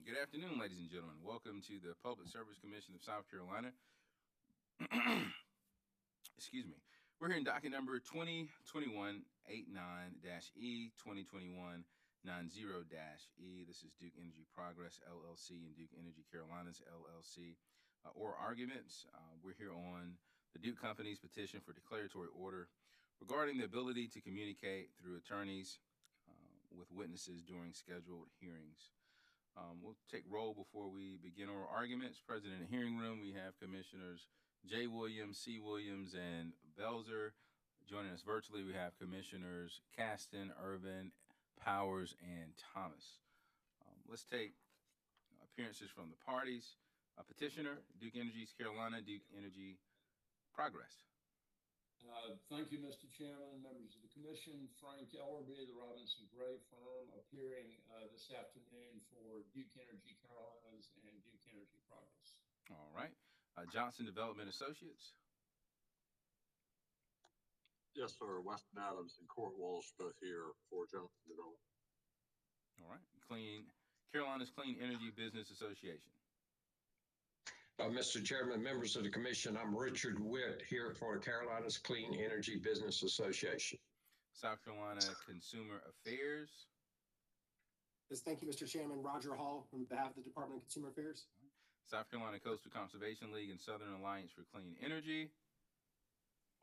Good afternoon, ladies and gentlemen. Welcome to the Public Service Commission of South Carolina. Excuse me. We're here in docket number 2021-89-E, 2021-90-E. This is Duke Energy Progress, LLC, and Duke Energy Carolinas, LLC. Or arguments. We're here on the Duke Company's petition for declaratory order regarding the ability to communicate through attorneys with witnesses during scheduled hearings. We'll take roll before we begin our arguments. Present in the hearing room, we have Commissioners J. Williams, C. Williams, and Belzer. Joining us virtually, we have Commissioners Caston, Urban, Powers, and Thomas. Let's take appearances from the parties. Petitioner, Duke Energy's Carolina, Duke Energy Progress. Thank you, Mr. Chairman, members of the Commission. Frank Ellerby, the Robinson Gray firm, appearing this afternoon for Duke Energy Carolinas and Duke Energy Progress. All right. Johnson Development Associates. Yes, sir. Weston Adams and Court Walsh both here for Johnson Development. All right. Carolina's Clean Energy Business Association. Mr. Chairman, members of the Commission, I'm Richard Witt here for Carolina's Clean Energy Business Association. South Carolina Consumer Affairs. Yes, thank you, Mr. Chairman. Roger Hall on behalf of the Department of Consumer Affairs. South Carolina Coastal Conservation League and Southern Alliance for Clean Energy.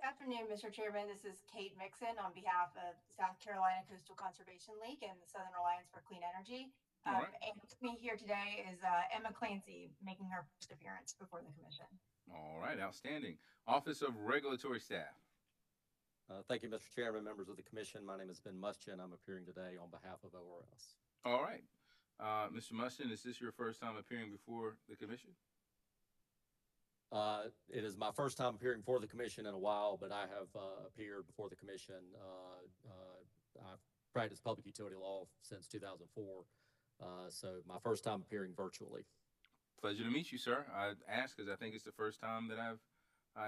Good afternoon, Mr. Chairman. This is Kate Mixon on behalf of South Carolina Coastal Conservation League and the Southern Alliance for Clean Energy. And with me here today is Emma Clancy making her first appearance before the Commission. All right, outstanding. Office of Regulatory Staff. Thank you, Mr. Chairman, members of the Commission. My name is Ben Muschin. I'm appearing today on behalf of ORS. All right. Mr. Muschin, is this your first time appearing before the Commission? It is my first time appearing before the Commission in a while, but I have appeared before the Commission. I've practiced public utility law since 2004. So my first time appearing virtually. Pleasure to meet you, sir. I asked because I think it's the first time that I've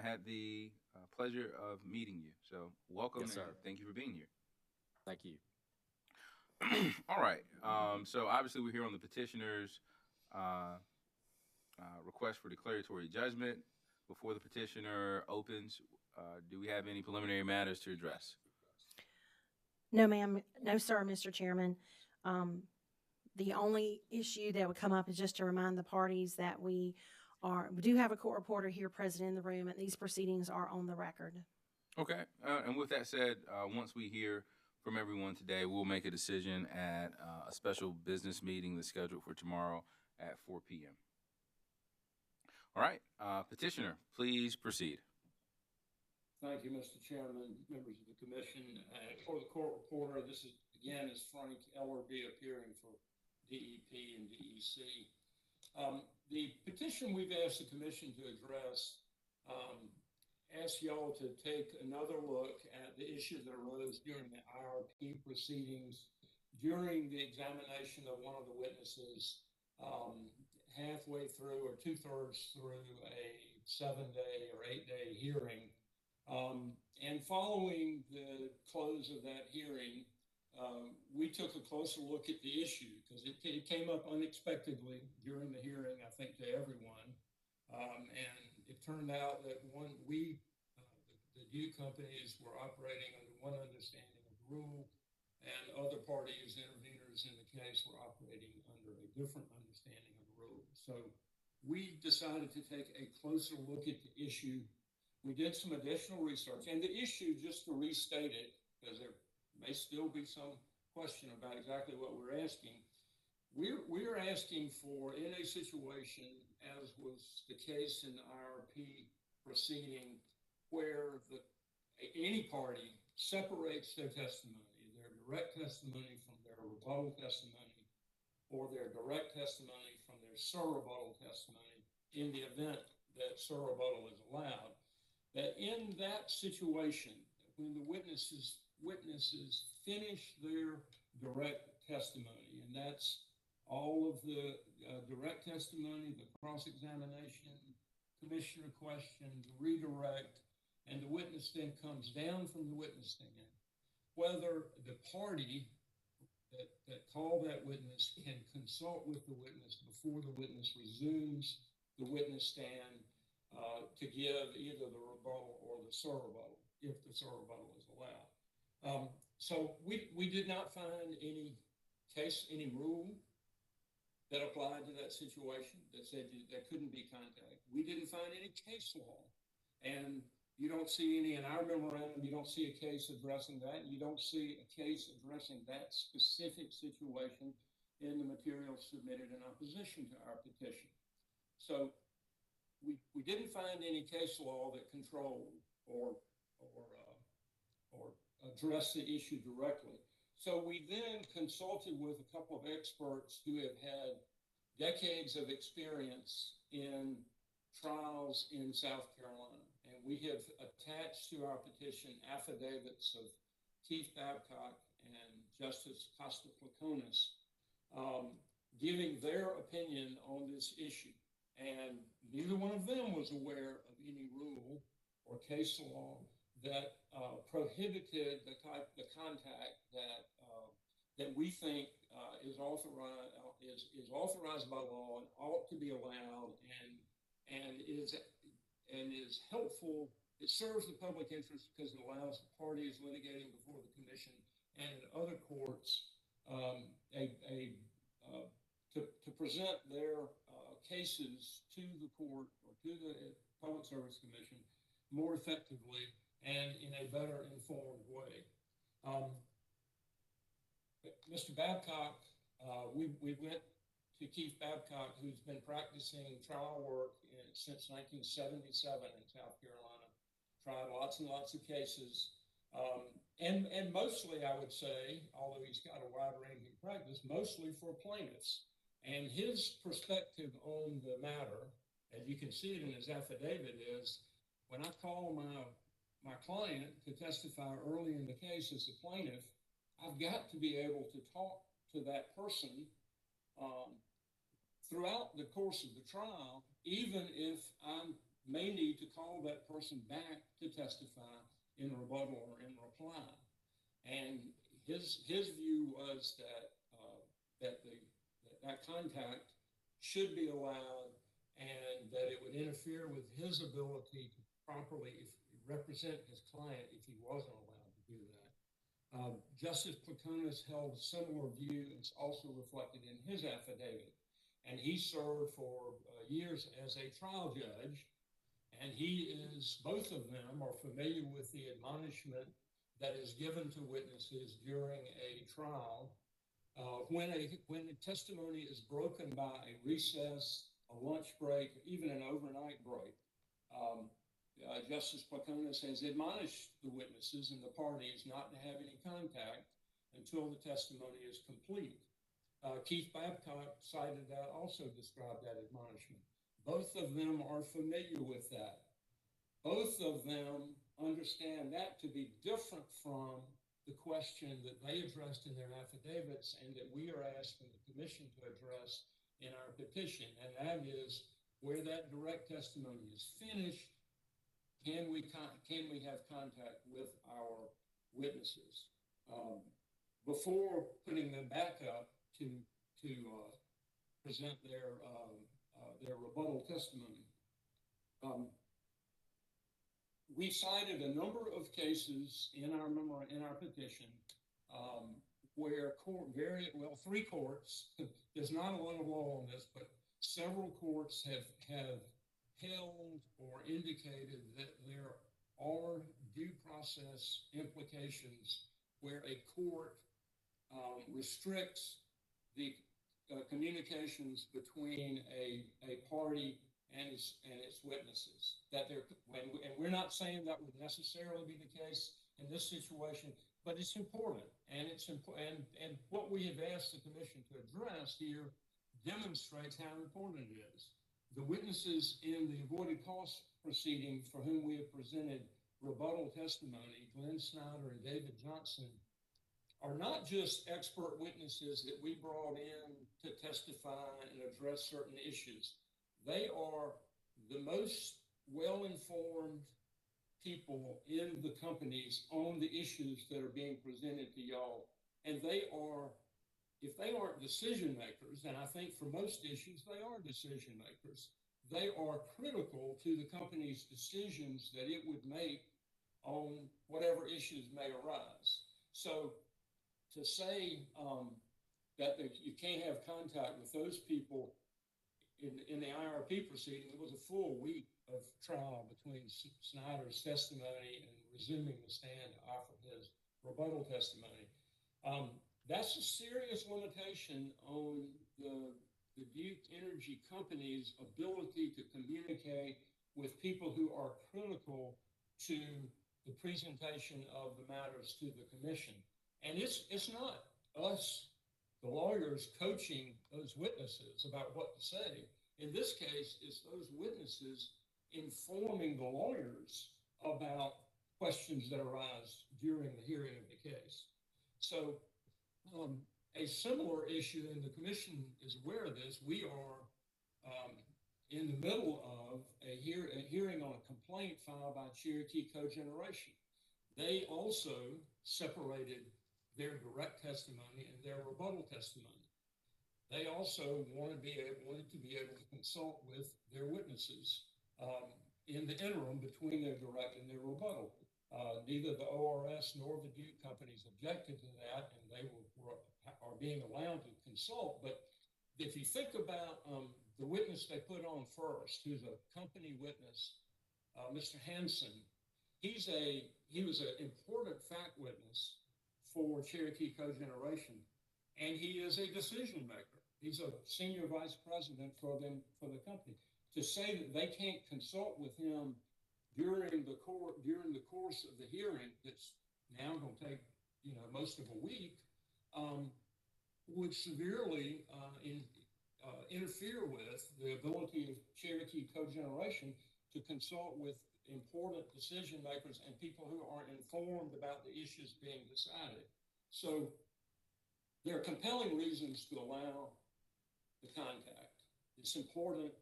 had the pleasure of meeting you. So welcome. Yes, sir. Thank you for being here. Thank you. All right. So obviously we're here on the petitioner's request for declaratory judgment. Before the petitioner opens, do we have any preliminary matters to address? No, ma'am. No, sir, Mr. Chairman. The only issue that would come up is just to remind the parties that we do have a court reporter here present in the room, and these proceedings are on the record. Okay. And with that said, once we hear from everyone today, we'll make a decision at a special business meeting that's scheduled for tomorrow at 4 p.m. All right. Petitioner, please proceed. Thank you, Mr. Chairman, members of the Commission. For the court reporter, this is again is Frank Ellerby appearing for DEP and DEC. The petition we've asked the Commission to address asks y'all to take another look at the issues that arose during the IRP proceedings during the examination of one of the witnesses halfway through or 2/3 through a 7-day or 8-day hearing. And following the close of that hearing, we took a closer look at the issue because it came up unexpectedly during the hearing, I think, to everyone. And it turned out that the Duke companies were operating under one understanding of the rule, and other parties, interveners in the case, were operating under a different understanding of the rule. So we decided to take a closer look at the issue. We did some additional research, and the issue, just to restate it, because there may still be some question about exactly what we're asking. We're asking for, in a situation, as was the case in the IRP proceeding, where any party separates their testimony, their direct testimony from their rebuttal testimony, or their direct testimony from their surrebuttal testimony, in the event that surrebuttal is allowed, that in that situation, when the witnesses finish their direct testimony, and that's all of the direct testimony, the cross-examination, commissioner questions, redirect, and the witness then comes down from the witness stand, whether the party that call that witness can consult with the witness before the witness resumes the witness stand to give either the rebuttal or the surrebuttal, if the surrebuttal is allowed. So we did not find any rule that applied to that situation that said there couldn't be contact. We didn't find any case law, and you don't see any in our memorandum. You don't see a case addressing that. You don't see a case addressing that specific situation in the materials submitted in opposition to our petition. So we didn't find any case law that controlled or addressed the issue directly. So we then consulted with a couple of experts who have had decades of experience in trials in South Carolina. And we have attached to our petition affidavits of Keith Babcock and Justice Costa-Placonis, giving their opinion on this issue. And neither one of them was aware of any rule or case law that prohibited the contact that we think is authorized by law and ought to be allowed and is helpful. It serves the public interest because it allows the parties litigating before the commission and other courts to present their cases to the court or to the Public Service Commission more effectively and in a better informed way. Mr. Babcock, we went to Keith Babcock, who's been practicing trial work since 1977 in South Carolina, tried lots and lots of cases, and mostly, I would say, although he's got a wide-ranging practice, mostly for plaintiffs. And his perspective on the matter, as you can see it in his affidavit, is when I call my client to testify early in the case as a plaintiff, I've got to be able to talk to that person throughout the course of the trial, even if I may need to call that person back to testify in rebuttal or in reply. And his view was that contact should be allowed and that it would interfere with his ability to properly represent his client if he wasn't allowed to do that. Justice Placonis held a similar view. It's also reflected in his affidavit. And he served for years as a trial judge. And both of them are familiar with the admonishment that is given to witnesses during a trial. When a testimony is broken by a recess, a lunch break, even an overnight break, Justice Placonis has admonished the witnesses and the parties not to have any contact until the testimony is complete. Keith Babcock cited that, also described that admonishment. Both of them are familiar with that. Both of them understand that to be different from the question that they addressed in their affidavits and that we are asking the commission to address in our petition. And that is, where that direct testimony is finished, can we have contact with our witnesses before putting them back up to present their rebuttal testimony? We cited a number of cases in our petition where three courts. There's not a lot of law on this, but several courts have held or indicated that there are due process implications where a court restricts the communications between a party and its witnesses. And we're not saying that would necessarily be the case in this situation, but it's important. And and what we have asked the commission to address here demonstrates how important it is. The witnesses in the avoided cost proceeding for whom we have presented rebuttal testimony, Glenn Snyder and David Johnson, are not just expert witnesses that we brought in to testify and address certain issues. They are the most well-informed people in the companies on the issues that are being presented to y'all. And they are if they aren't decision makers, and I think for most issues they are decision makers, they are critical to the company's decisions that it would make on whatever issues may arise. So to say that you can't have contact with those people in the IRP proceeding, it was a full week of trial between Snyder's testimony and resuming the stand to offer his rebuttal testimony. That's a serious limitation on the Duke Energy Company's ability to communicate with people who are critical to the presentation of the matters to the commission. And it's not us, the lawyers, coaching those witnesses about what to say. In this case, it's those witnesses informing the lawyers about questions that arise during the hearing of the case. So a similar issue, and the commission is aware of this, we are in the middle of a hearing on a complaint filed by Cherokee Cogeneration. They also separated their direct testimony and their rebuttal testimony. They also wanted to be able to consult with their witnesses in the interim between their direct and their rebuttal. Neither the ORS nor the Duke companies objected to that, and they are being allowed to consult. But if you think about the witness they put on first, who's a company witness, Mr. Hansen, he was an important fact witness for Cherokee Cogeneration, and he is a decision maker. He's a senior vice president for the company. To say that they can't consult with him during the course of the hearing, that's now going to take most of a week, would severely interfere with the ability of Cherokee Cogeneration to consult with important decision makers and people who are informed about the issues being decided. So there are compelling reasons to allow the contact. It's important.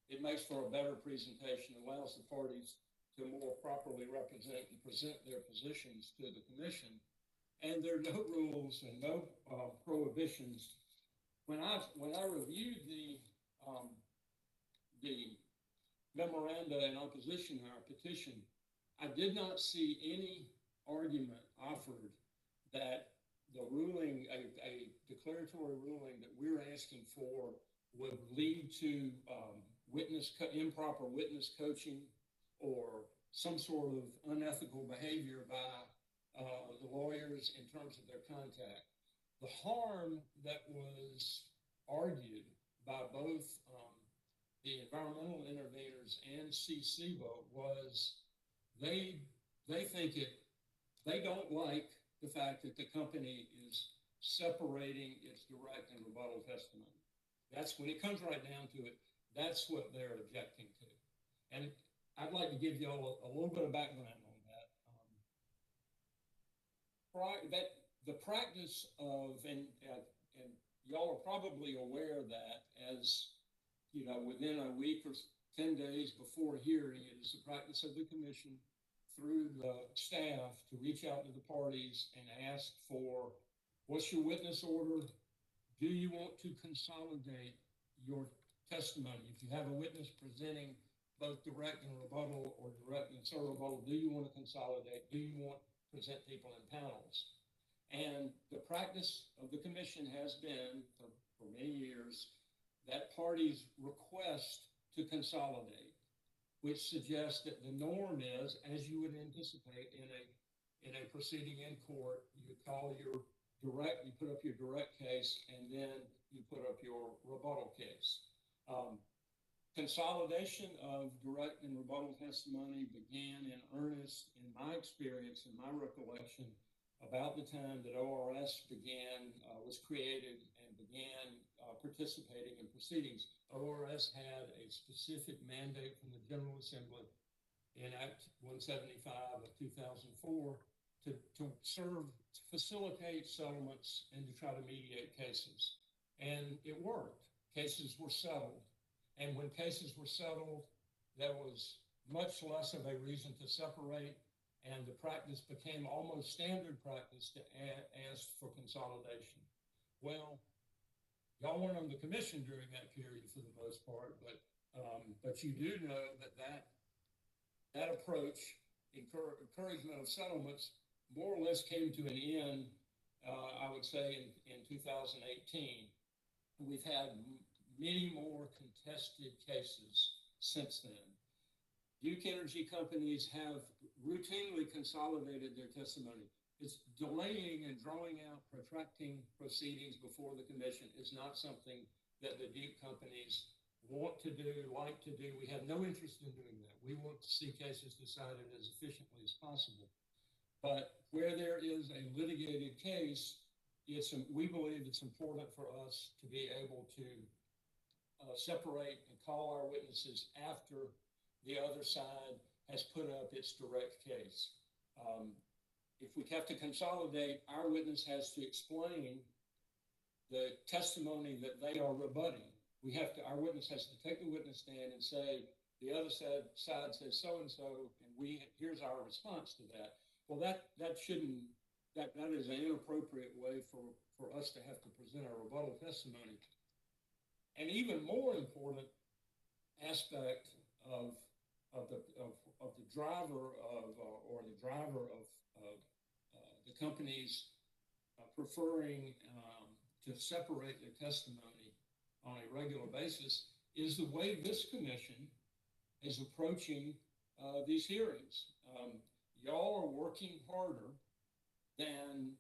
It makes for a better presentation, allows the parties to more properly represent and present their positions to the commission. And there are no rules and no prohibitions. When I reviewed the memoranda in opposition to our petition, I did not see any argument offered that the ruling, a declaratory ruling that we're asking for, would lead to improper witness coaching or some sort of unethical behavior by the lawyers in terms of their contact. The harm that was argued by both the environmental interveners and CCBO was they don't like the fact that the company is separating its direct and rebuttal testimony. That's when it comes right down to it. That's what they're objecting to. And I'd like to give you all a little bit of background on that. The practice of, and y'all are probably aware that as, within a week or 10 days before a hearing, it is the practice of the commission through the staff to reach out to the parties and ask for, what's your witness order? Do you want to consolidate your testimony? If you have a witness presenting both direct and rebuttal or direct and rebuttal, do you want to consolidate? Do you want to present people in panels? And the practice of the commission has been for many years that parties request to consolidate, which suggests that the norm is, as you would anticipate in a proceeding in court, you call your direct, you put up your direct case, and then you put up your rebuttal case. Consolidation of direct and rebuttal testimony began in earnest, in my experience, in my recollection, about the time that ORS was created and began participating in proceedings. ORS had a specific mandate from the General Assembly in Act 175 of 2004 to facilitate settlements and to try to mediate cases. And it worked. Cases were settled. And when cases were settled, there was much less of a reason to separate, and the practice became almost standard practice to ask for consolidation. Well, Y'all weren't on the commission during that period for the most part, but you do know that approach, encouragement of settlements, more or less came to an end, I would say, in 2018. We've had many more contested cases since then. Duke Energy companies have routinely consolidated their testimony. It's delaying and drawing out, protracting proceedings before the commission is not something that the Duke companies want to do, like to do. We have no interest in doing that. We want to see cases decided as efficiently as possible. But where there is a litigated case, we believe it's important for us to be able to separate and call our witnesses after the other side has put up its direct case. If we have to consolidate, our witness has to explain the testimony that they are rebutting. Our witness has to take the witness stand and say, the other side says so-and-so, and here's our response to that. Well, that is an inappropriate way for us to have to present our rebuttal testimony. An even more important aspect of the driver of the companies preferring to separate their testimony on a regular basis is the way this commission is approaching these hearings. Y'all are working harder than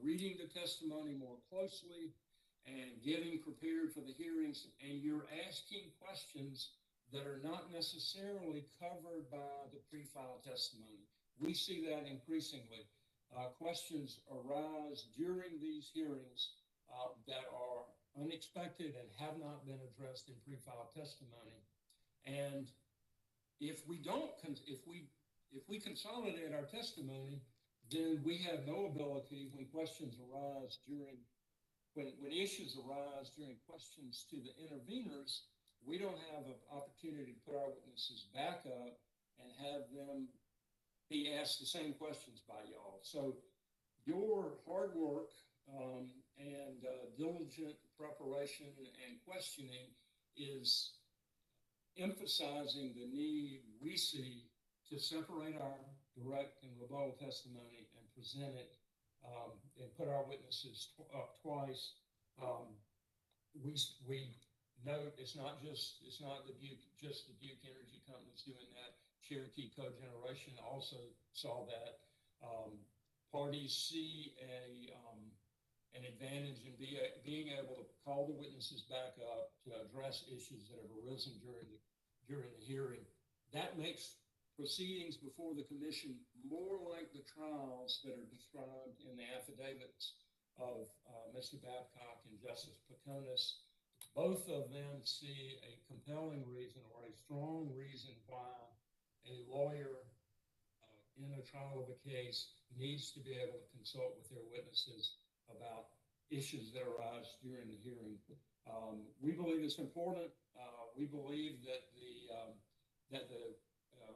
reading the testimony more closely and getting prepared for the hearings, and you're asking questions that are not necessarily covered by the pre-file testimony. We see that increasingly. Questions arise during these hearings that are unexpected and have not been addressed in pre-file testimony. And if we consolidate our testimony, then we have no ability when issues arise during questions to the interveners, we don't have an opportunity to put our witnesses back up and have them be asked the same questions by y'all. So your hard work and diligent preparation and questioning is emphasizing the need we see to separate our direct and rebuttal testimony and present it and put our witnesses up twice. We note it's not the Duke Energy companies doing that. Cherokee Cogeneration also saw that. Parties see an advantage in being able to call the witnesses back up to address issues that have arisen during the hearing. That makes proceedings before the commission more like the trials that are described in the affidavits of Mr. Babcock and Justice Peconis. Both of them see a compelling reason or a strong reason why a lawyer in a trial of a case needs to be able to consult with their witnesses about issues that arise during the hearing. We believe it's important. We believe that the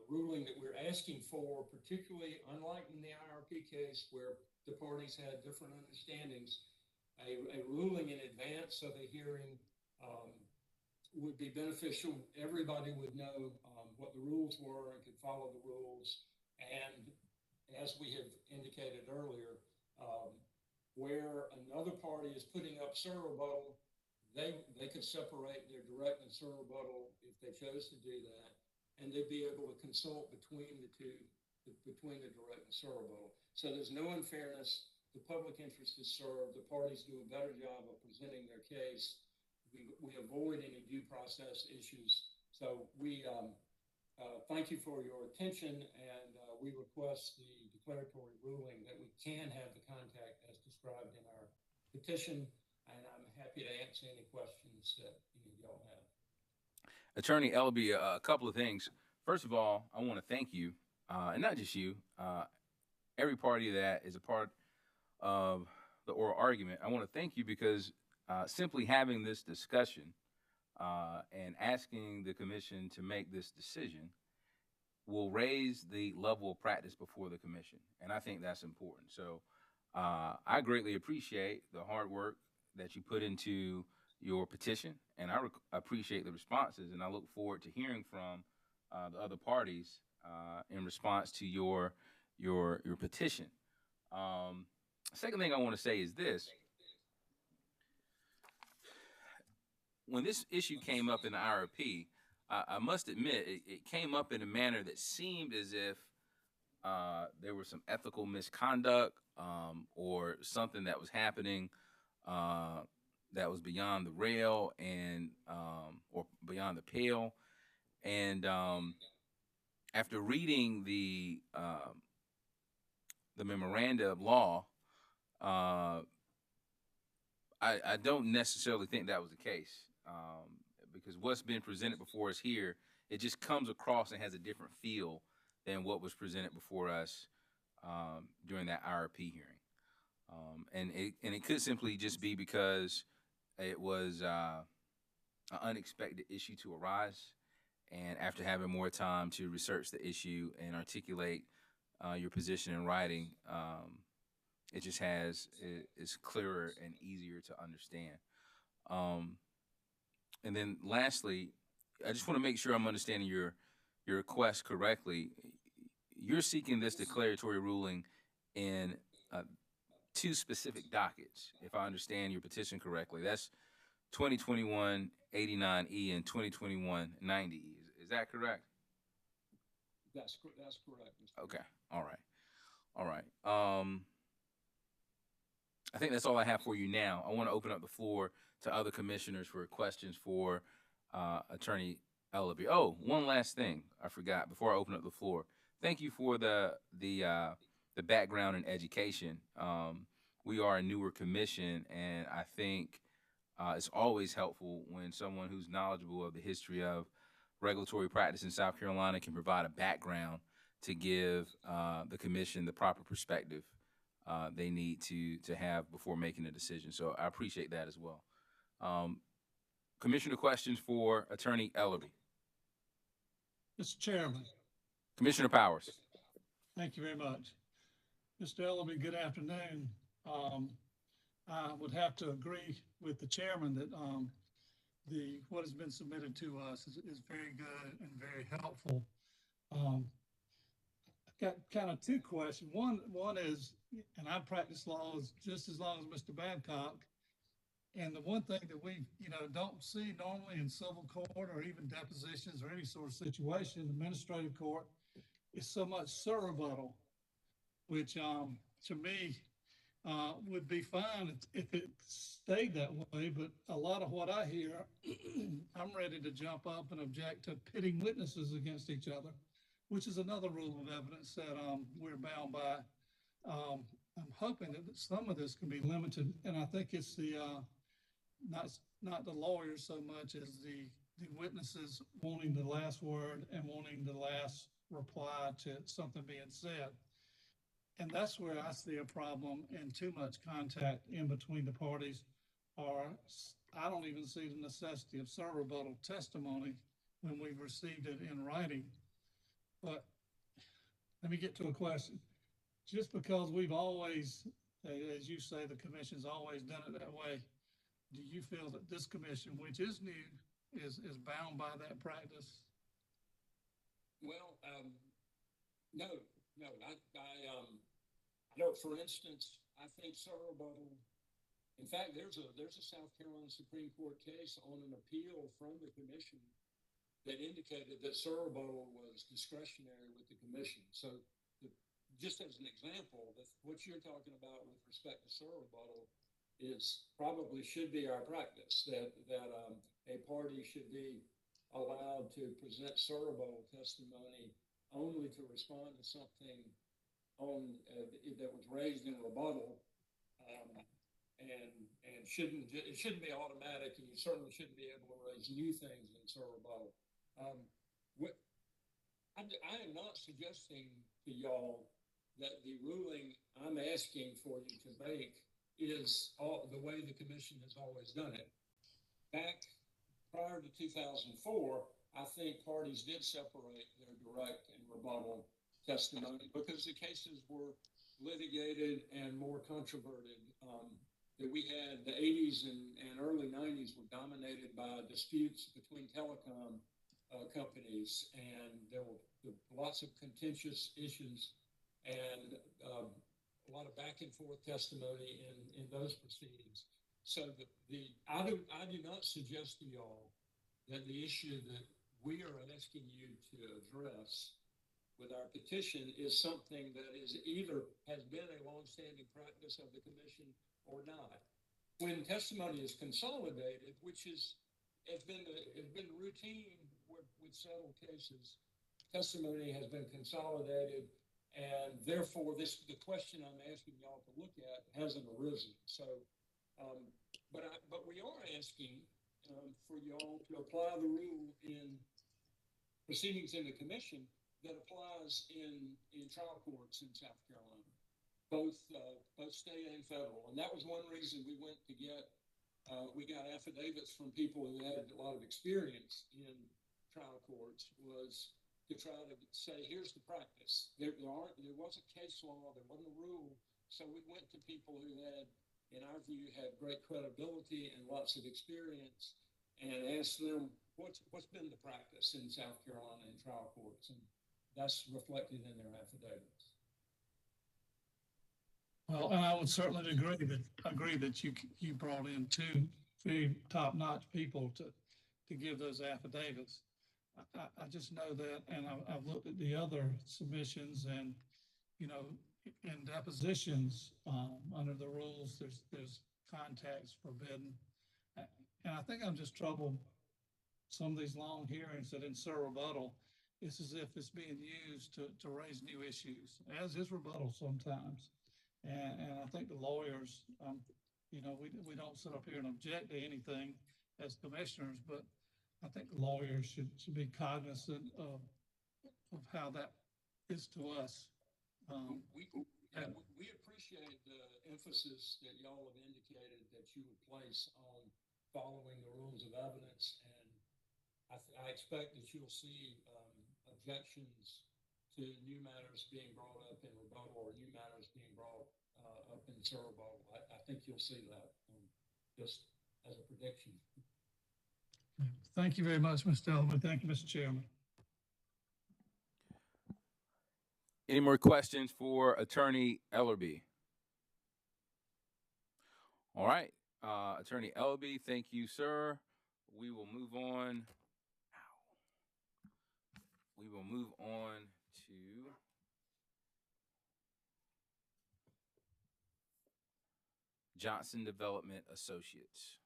ruling that we're asking for, particularly unlike in the IRP case where the parties had different understandings, a ruling in advance of a hearing would be beneficial. Everybody would know what the rules were and could follow the rules. And as we have indicated earlier, where another party is putting up surrebuttal, they could separate their direct and surrebuttal if they chose to do that, and they'd be able to consult between the two, between the direct and surrebuttal. So there's no unfairness. The public interest is served. The parties do a better job of presenting their case. We avoid any due process issues. So we thank you for your attention, and we request the declaratory ruling that we can have the contact as described in our petition, and I'm happy to answer any questions that any of y'all have. Attorney Elby, a couple of things. First of all, I want to thank you, and not just you, every party that is a part of the oral argument. I want to thank you because simply having this discussion and asking the commission to make this decision will raise the level of practice before the commission, and I think that's important. So I greatly appreciate the hard work that you put into your petition, and I appreciate the responses, and I look forward to hearing from the other parties in response to your petition. Second thing I want to say is this. When this issue came up in the IRP, I must admit it came up in a manner that seemed as if there was some ethical misconduct or something that was happening that was beyond the rail and or beyond the pale. And after reading the memoranda of law, I don't necessarily think that was the case, because what's been presented before us here, it just comes across and has a different feel than what was presented before us during that IRP hearing. And it could simply just be because it was an unexpected issue to arise, and after having more time to research the issue and articulate your position in writing, it just is clearer and easier to understand. And then lastly, I just want to make sure I'm understanding your request correctly. You're seeking this declaratory ruling in two specific dockets, if I understand your petition correctly. That's 2021 89E and 2021 90E. Is that correct? That's correct, Mr. Okay. All right. I think that's all I have for you now. I want to open up the floor to other commissioners for questions for Attorney Ellaby. Oh, one last thing I forgot before I open up the floor. Thank you for the background in education. We are a newer commission, and I think it's always helpful when someone who's knowledgeable of the history of regulatory practice in South Carolina can provide a background to give the commission the proper perspective they need to have before making a decision. So I appreciate that as well. Commissioner questions for Attorney Ellaby. Mr. Chairman. Commissioner Powers. Thank you very much. Mr. Ellaby, good afternoon. I would have to agree with the chairman that what has been submitted to us is very good and very helpful. I've got kind of two questions. One is, and I practice law just as long as Mr. Babcock, and the one thing that we don't see normally in civil court or even depositions or any sort of situation in administrative court is so much surrebuttal, which to me would be fine if it stayed that way. But a lot of what I hear, I'm ready to jump up and object to pitting witnesses against each other, which is another rule of evidence that we're bound by. I'm hoping that some of this can be limited, and I think it's the not the lawyers so much as the witnesses wanting the last word and wanting the last reply to something being said. And that's where I see a problem in too much contact in between the parties, or I don't even see the necessity of surrebuttal testimony when we've received it in writing. But let me get to a question. Just because we've always, as you say, the commission's always done it that way, do you feel that this commission, which is new, is bound by that practice? Well, no. I know, for instance, I think surrebuttal. In fact, there's a South Carolina Supreme Court case on an appeal from the commission that indicated that surrebuttal was discretionary with the commission. So, just as an example, what you're talking about with respect to surrebuttal is probably should be our practice, that a party should be allowed to present surrebuttal testimony only to respond to something that was raised in rebuttal, and it shouldn't be automatic, and you certainly shouldn't be able to raise new things in surrebuttal. I am not suggesting to y'all that the ruling I'm asking for you to make is the way the commission has always done it. Back prior to 2004, I think parties did separate their direct and rebuttal testimony because the cases were litigated and more controverted that we had, the 80s and early 90s were dominated by disputes between telecom companies, and there were lots of contentious issues and a lot of back and forth testimony in those proceedings. So I do not suggest to y'all that the issue that we are asking you to address with our petition is something that is either has been a longstanding practice of the commission or not. When testimony is consolidated, which has been routine with several cases, testimony has been consolidated, and therefore the question I'm asking y'all to look at hasn't arisen. So, but we are asking for y'all to apply the rule in proceedings in the commission that applies in trial courts in South Carolina, both state and federal. And that was one reason we went to get, we got affidavits from people who had a lot of experience in trial courts, was to try to say, here's the practice. There was a case law, there wasn't a rule. So we went to people who had, in our view, had great credibility and lots of experience, and asked them what's been the practice in South Carolina in trial courts. And that's reflected in their affidavits. Well, and I would certainly agree that you brought in two very top-notch people to give those affidavits. I just know that, and I've looked at the other submissions, and you know, in depositions under the rules, there's contacts forbidden, and I think I'm just troubled. Some of these long hearings that insert rebuttal, it's as if it's being used to raise new issues, as is rebuttal sometimes. And I think the lawyers, you know, we don't sit up here and object to anything as commissioners, but I think the lawyers should be cognizant of how that is to us. We appreciate the emphasis that y'all have indicated that you would place on following the rules of evidence, and I expect that you'll see objections to new matters being brought up in rebuttal or new matters being brought up in surrebuttal. I think you'll see that, just as a prediction. Thank you very much, Mr. Elliman. Thank you, Mr. Chairman. Any more questions for Attorney Ellerby? All right, Attorney Ellerby, thank you, sir. We will move on. We will move on to Johnson Development Associates.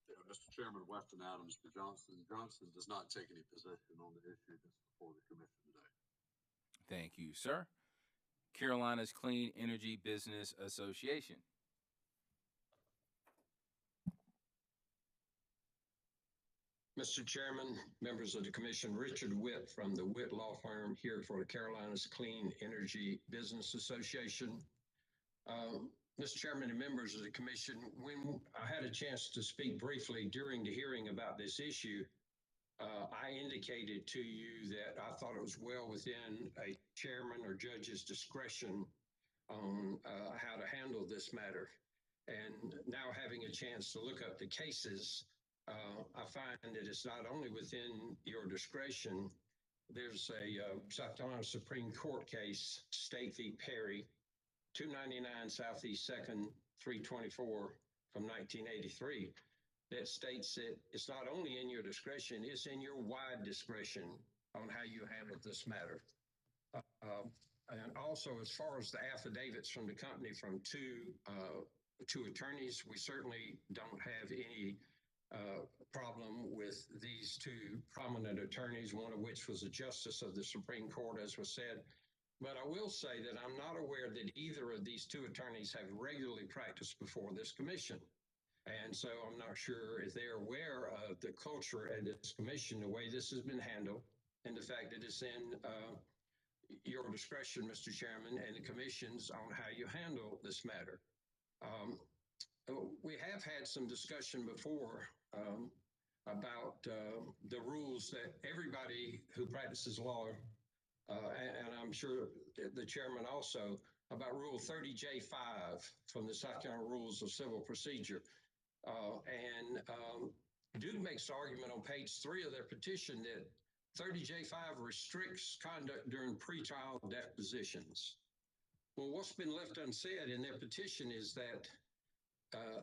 Yeah, Mr. Chairman, Weston Adams for Johnson. Johnson does not take any position on the issue that's before the commission today. Thank you, sir. Carolina's Clean Energy Business Association. Mr. Chairman, members of the commission, Richard Witt from the Witt Law Firm here for the Carolinas Clean Energy Business Association. Mr. Chairman and members of the commission, when I had a chance to speak briefly during the hearing about this issue, I indicated to you that I thought it was well within a chairman or judge's discretion on how to handle this matter. And now having a chance to look up the cases, I find that it's not only within your discretion. There's a South Carolina Supreme Court case, State v. Perry, 299 Southeast 2nd, 324 from 1983, that states that it's not only in your discretion, it's in your wide discretion on how you handle this matter. And also, as far as the affidavits from the company from two attorneys, we certainly don't have any problem with these two prominent attorneys, one of which was a justice of the Supreme Court, as was said. But I will say that I'm not aware that either of these two attorneys have regularly practiced before this commission. And so I'm not sure if they're aware of the culture at this commission, the way this has been handled, and the fact that it's in your discretion, Mr. Chairman, and the commission's on how you handle this matter. We have had some discussion before about the rules that everybody who practices law, and I'm sure the chairman also, about Rule 30J5 from the South Carolina Rules of Civil Procedure. Duke makes the argument on page 3 of their petition that 30J5 restricts conduct during pretrial depositions. Well, what's been left unsaid in their petition is that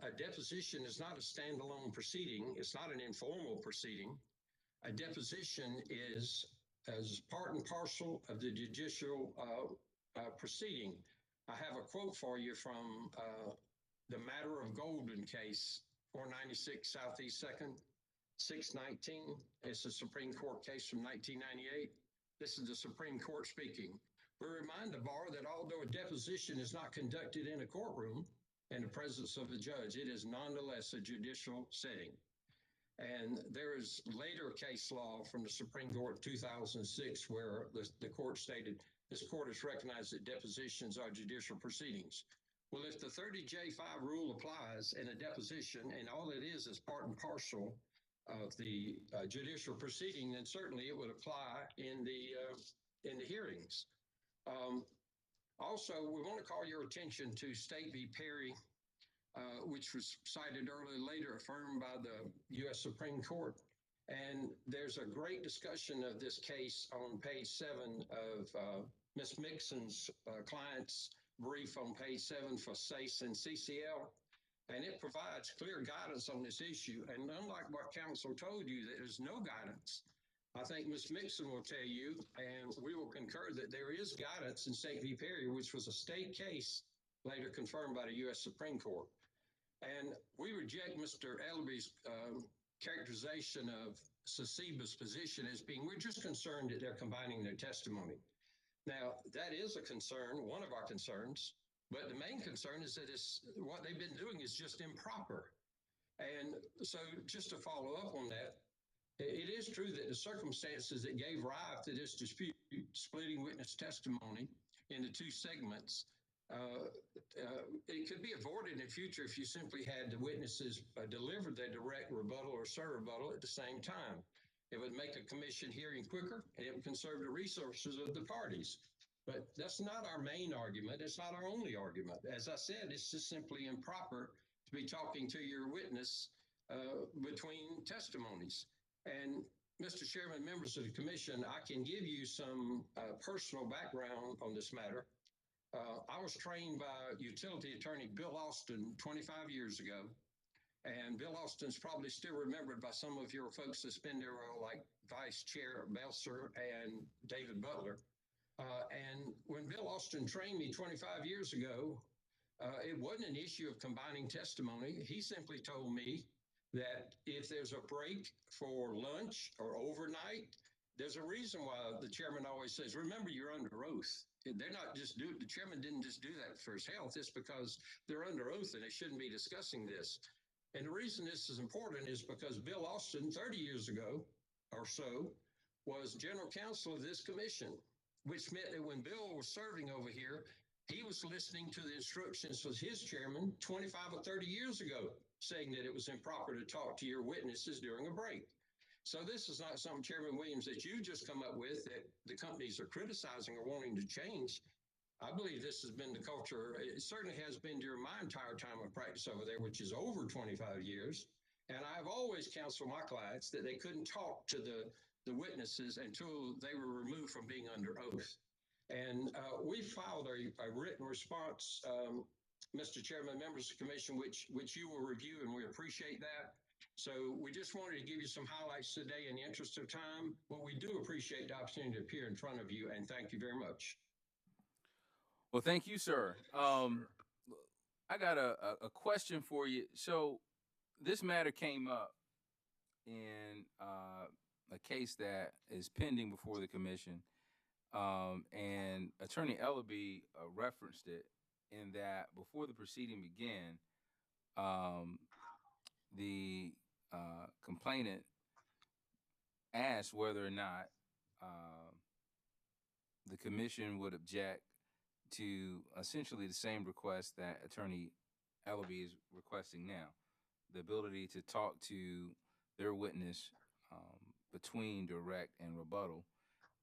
a deposition is not a standalone proceeding. It's not an informal proceeding. A deposition is as part and parcel of the judicial proceeding. I have a quote for you from the Matter of Golden case, 496 Southeast 2nd, 619. It's a Supreme Court case from 1998. This is the Supreme Court speaking. We remind the bar that although a deposition is not conducted in a courtroom in the presence of a judge, it is nonetheless a judicial setting. And there is later case law from the Supreme Court 2006 where the court stated, this court has recognized that depositions are judicial proceedings. Well, if the 30J5 rule applies in a deposition and all it is part and parcel of the judicial proceeding, then certainly it would apply in the hearings. Also, we want to call your attention to State v. Perry, which was cited earlier, later affirmed by the U.S. Supreme Court. And there's a great discussion of this case on page 7 of Ms. Mixon's client's brief on page 7 for SACE and CCL. And it provides clear guidance on this issue. And unlike what counsel told you, there's no guidance. I think Ms. Mixon will tell you, and we will concur that there is guidance in State v. Perry, which was a state case later confirmed by the U.S. Supreme Court. And we reject Mr. Ellerby's characterization of Sasiba's position as being, we're just concerned that they're combining their testimony. Now, that is a concern, one of our concerns, but the main concern is that what they've been doing is just improper. And so just to follow up on that, it is true that the circumstances that gave rise to this dispute, splitting witness testimony into 2 segments, it could be avoided in the future if you simply had the witnesses deliver their direct rebuttal or serve rebuttal at the same time. It would make a commission hearing quicker, and it would conserve the resources of the parties. But that's not our main argument. It's not our only argument. As I said, it's just simply improper to be talking to your witness between testimonies. And Mr. Chairman, members of the commission, I can give you some personal background on this matter. I was trained by utility attorney Bill Austin 25 years ago. And Bill Austin's probably still remembered by some of your folks that's been there, like Vice Chair Belser and David Butler. And when Bill Austin trained me 25 years ago, it wasn't an issue of combining testimony. He simply told me that if there's a break for lunch or overnight, there's a reason why the chairman always says, remember, you're under oath. They're not just the chairman didn't just do that for his health. It's because they're under oath and they shouldn't be discussing this. And the reason this is important is because Bill Austin, 30 years ago or so, was general counsel of this commission, which meant that when Bill was serving over here, he was listening to the instructions of his chairman 25 or 30 years ago, saying that it was improper to talk to your witnesses during a break. So this is not some Chairman Williams that you just come up with that the companies are criticizing or wanting to change. I believe this has been the culture. It certainly has been during my entire time of practice over there, which is over 25 years. And I've always counseled my clients that they couldn't talk to the witnesses until they were removed from being under oath. And we filed a written response, Mr. Chairman, members of the commission, which you will review, and we appreciate that. So we just wanted to give you some highlights today in the interest of time, but we do appreciate the opportunity to appear in front of you, and thank you very much. Well, thank you, sir. I got a question for you. So this matter came up in a case that is pending before the commission, and Attorney Ellerby referenced it in that before the proceeding began, the complainant asked whether or not the commission would object to essentially the same request that Attorney Ellerby is requesting now, the ability to talk to their witness between direct and rebuttal.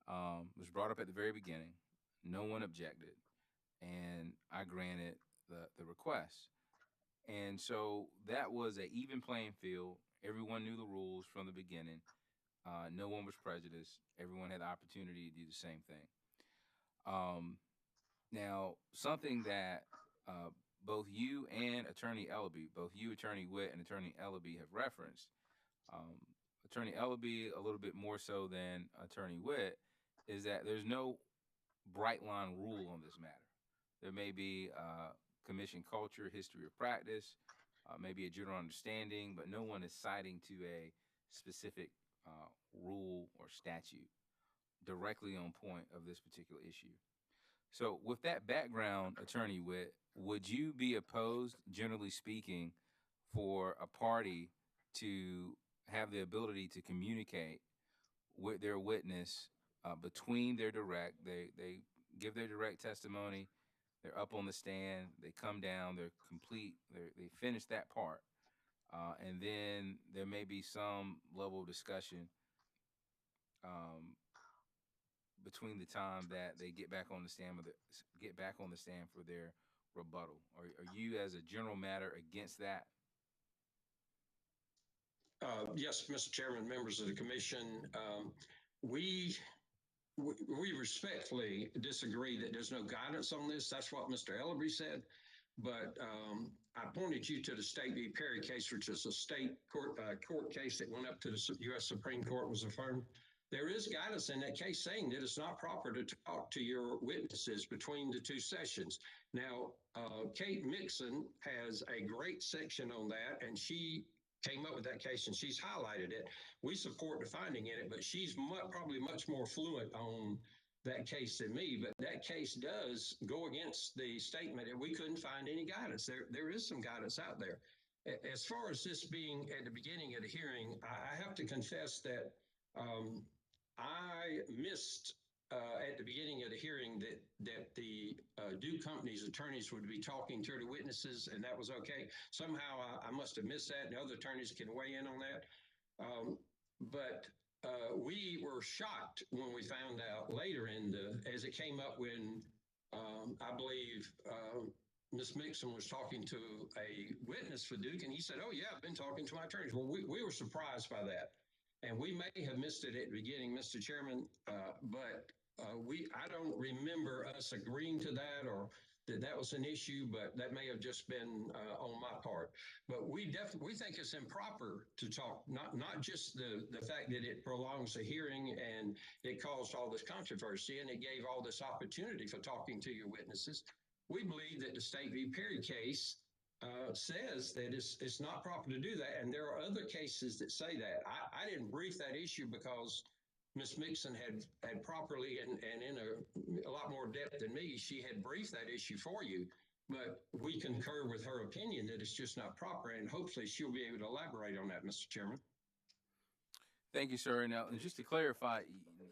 Was brought up at the very beginning. No one objected. And I granted the request. And so that was an even playing field. Everyone knew the rules from the beginning. No one was prejudiced. Everyone had the opportunity to do the same thing. Now, something that both you and Attorney Ellaby, both you, Attorney Witt, and Attorney Ellaby have referenced, Attorney Ellaby a little bit more so than Attorney Witt, is that there's no bright line rule on this matter. There may be commission culture, history, or practice, maybe a general understanding, but no one is citing to a specific rule or statute directly on point of this particular issue. So with that background, Attorney Witt, would you be opposed, generally speaking, for a party to have the ability to communicate with their witness between their direct, they give their direct testimony, they're up on the stand, they come down, they're complete, they finish that part, and then there may be some level of discussion between the time that they get back on the stand for their rebuttal. Are you, as a general matter, against that? Yes, Mr. Chairman, members of the commission, we respectfully disagree that there's no guidance on this. That's what Mr. Ellaby said. But I pointed you to the State v. Perry case, which is a state court case that went up to the U.S. Supreme Court, was affirmed. There is guidance in that case saying that it's not proper to talk to your witnesses between the two sessions. Now, Kate Mixon has a great section on that, and she came up with that case and she's highlighted it. We support the finding in it, but she's probably much more fluent on that case than me. But that case does go against the statement that we couldn't find any guidance. There is some guidance out there. As far as this being at the beginning of the hearing, I have to confess that I missed at the beginning of the hearing that the Duke Company's attorneys would be talking to the witnesses, and that was okay. Somehow I must have missed that, and other attorneys can weigh in on that. But we were shocked when we found out later as it came up when I believe Ms. Mixon was talking to a witness for Duke, and he said, "Oh yeah, I've been talking to my attorneys." Well, we were surprised by that. And we may have missed it at the beginning, Mr. Chairman, but I don't remember us agreeing to that or that was an issue, but that may have just been on my part. But we think it's improper to talk, not just the fact that it prolongs the hearing and it caused all this controversy and it gave all this opportunity for talking to your witnesses. We believe that the State v. Perry case says that it's not proper to do that, and there are other cases that say that. I didn't brief that issue because Ms. Mixon had properly and in a lot more depth than me, she had briefed that issue for you. But we concur with her opinion that it's just not proper, and hopefully she'll be able to elaborate on that, Mr. Chairman. Thank you, sir. Now, just to clarify,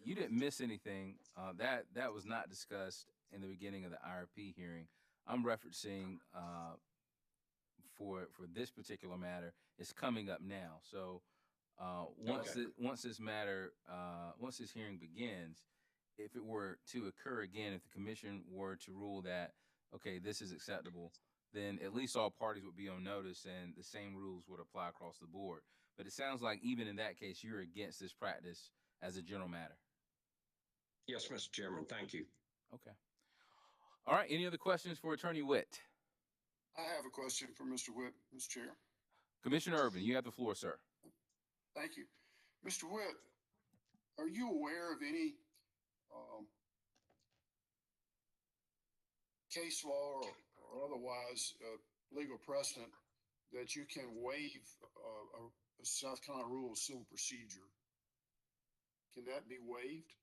you didn't miss anything. That was not discussed in the beginning of the IRP hearing. I'm referencing for this particular matter is coming up now. So once this hearing begins, if it were to occur again, if the commission were to rule that, okay, this is acceptable, then at least all parties would be on notice and the same rules would apply across the board. But it sounds like even in that case, you're against this practice as a general matter. Yes, Mr. Chairman. Thank you. Okay. All right. Any other questions for Attorney Witt? I have a question for Mr. Witt, Mr. Chair. Commissioner Urban, you have the floor, sir. Thank you. Mr. Witt, are you aware of any case law or otherwise legal precedent that you can waive a South Carolina Rule of Civil Procedure? Can that be waived?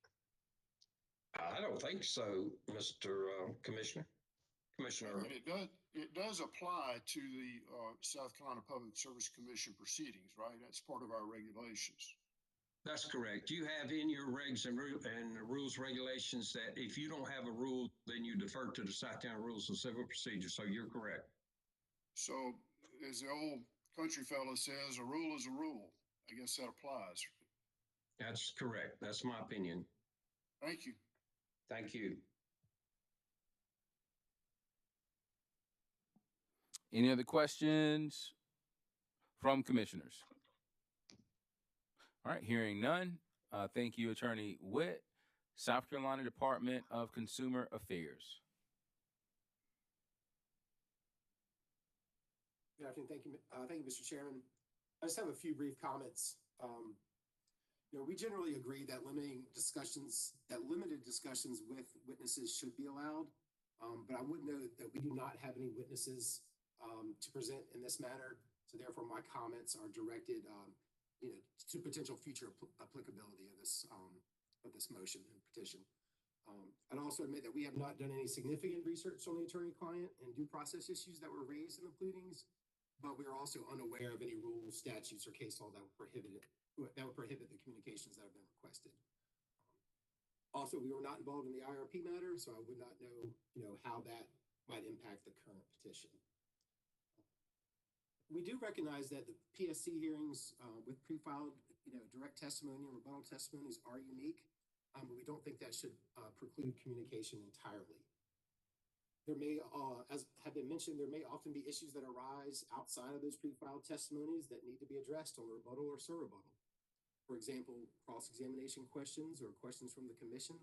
I don't think so, Mr. Commissioner. Commissioner. And it does apply to the South Carolina Public Service Commission proceedings, right? That's part of our regulations. That's correct. You have in your regs and rules regulations that if you don't have a rule, then you defer to the South Carolina Rules of Civil Procedure. So you're correct. So as the old country fella says, a rule is a rule. I guess that applies. That's correct. That's my opinion. Thank you. Thank you. Any other questions from commissioners? All right, hearing none. Thank you, Attorney Witt, South Carolina Department of Consumer Affairs. Good afternoon. Thank you, Mr. Chairman. I just have a few brief comments. We generally agree that limited discussions with witnesses should be allowed. But I would note that we do not have any witnesses to present in this matter. So therefore, my comments are directed, to potential future applicability of this motion and petition. I'd also admit that we have not done any significant research on the attorney-client and due process issues that were raised in the pleadings, but we are also unaware of any rules, statutes, or case law that would prohibit the communications that have been requested. Also, we were not involved in the IRP matter, so I would not know, how that might impact the current petition. We do recognize that the PSC hearings with pre-filed, direct testimony and rebuttal testimonies are unique, but we don't think that should preclude communication entirely. There may, as have been mentioned, there may often be issues that arise outside of those pre-filed testimonies that need to be addressed on the rebuttal or surrebuttal. For example, cross-examination questions or questions from the commission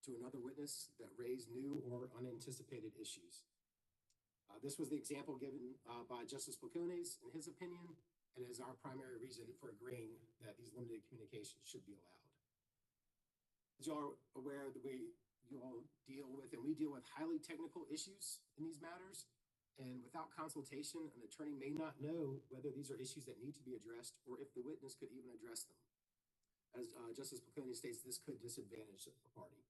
to another witness that raise new or unanticipated issues. This was the example given by Justice Placones in his opinion, and is our primary reason for agreeing that these limited communications should be allowed. As you are aware, you all deal with, and we deal with highly technical issues in these matters, and without consultation, an attorney may not know whether these are issues that need to be addressed or if the witness could even address them. As Justice Placones states, this could disadvantage a party.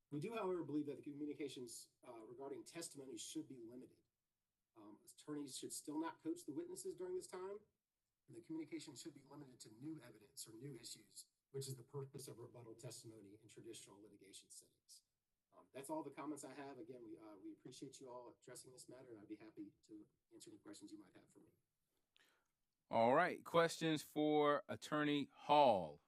We do, however, believe that the communications regarding testimony should be limited. Attorneys should still not coach the witnesses during this time, and the communication should be limited to new evidence or new issues, which is the purpose of rebuttal testimony in traditional litigation settings. That's all the comments I have. Again, we appreciate you all addressing this matter, and I'd be happy to answer any questions you might have for me. All right, questions for Attorney Hall.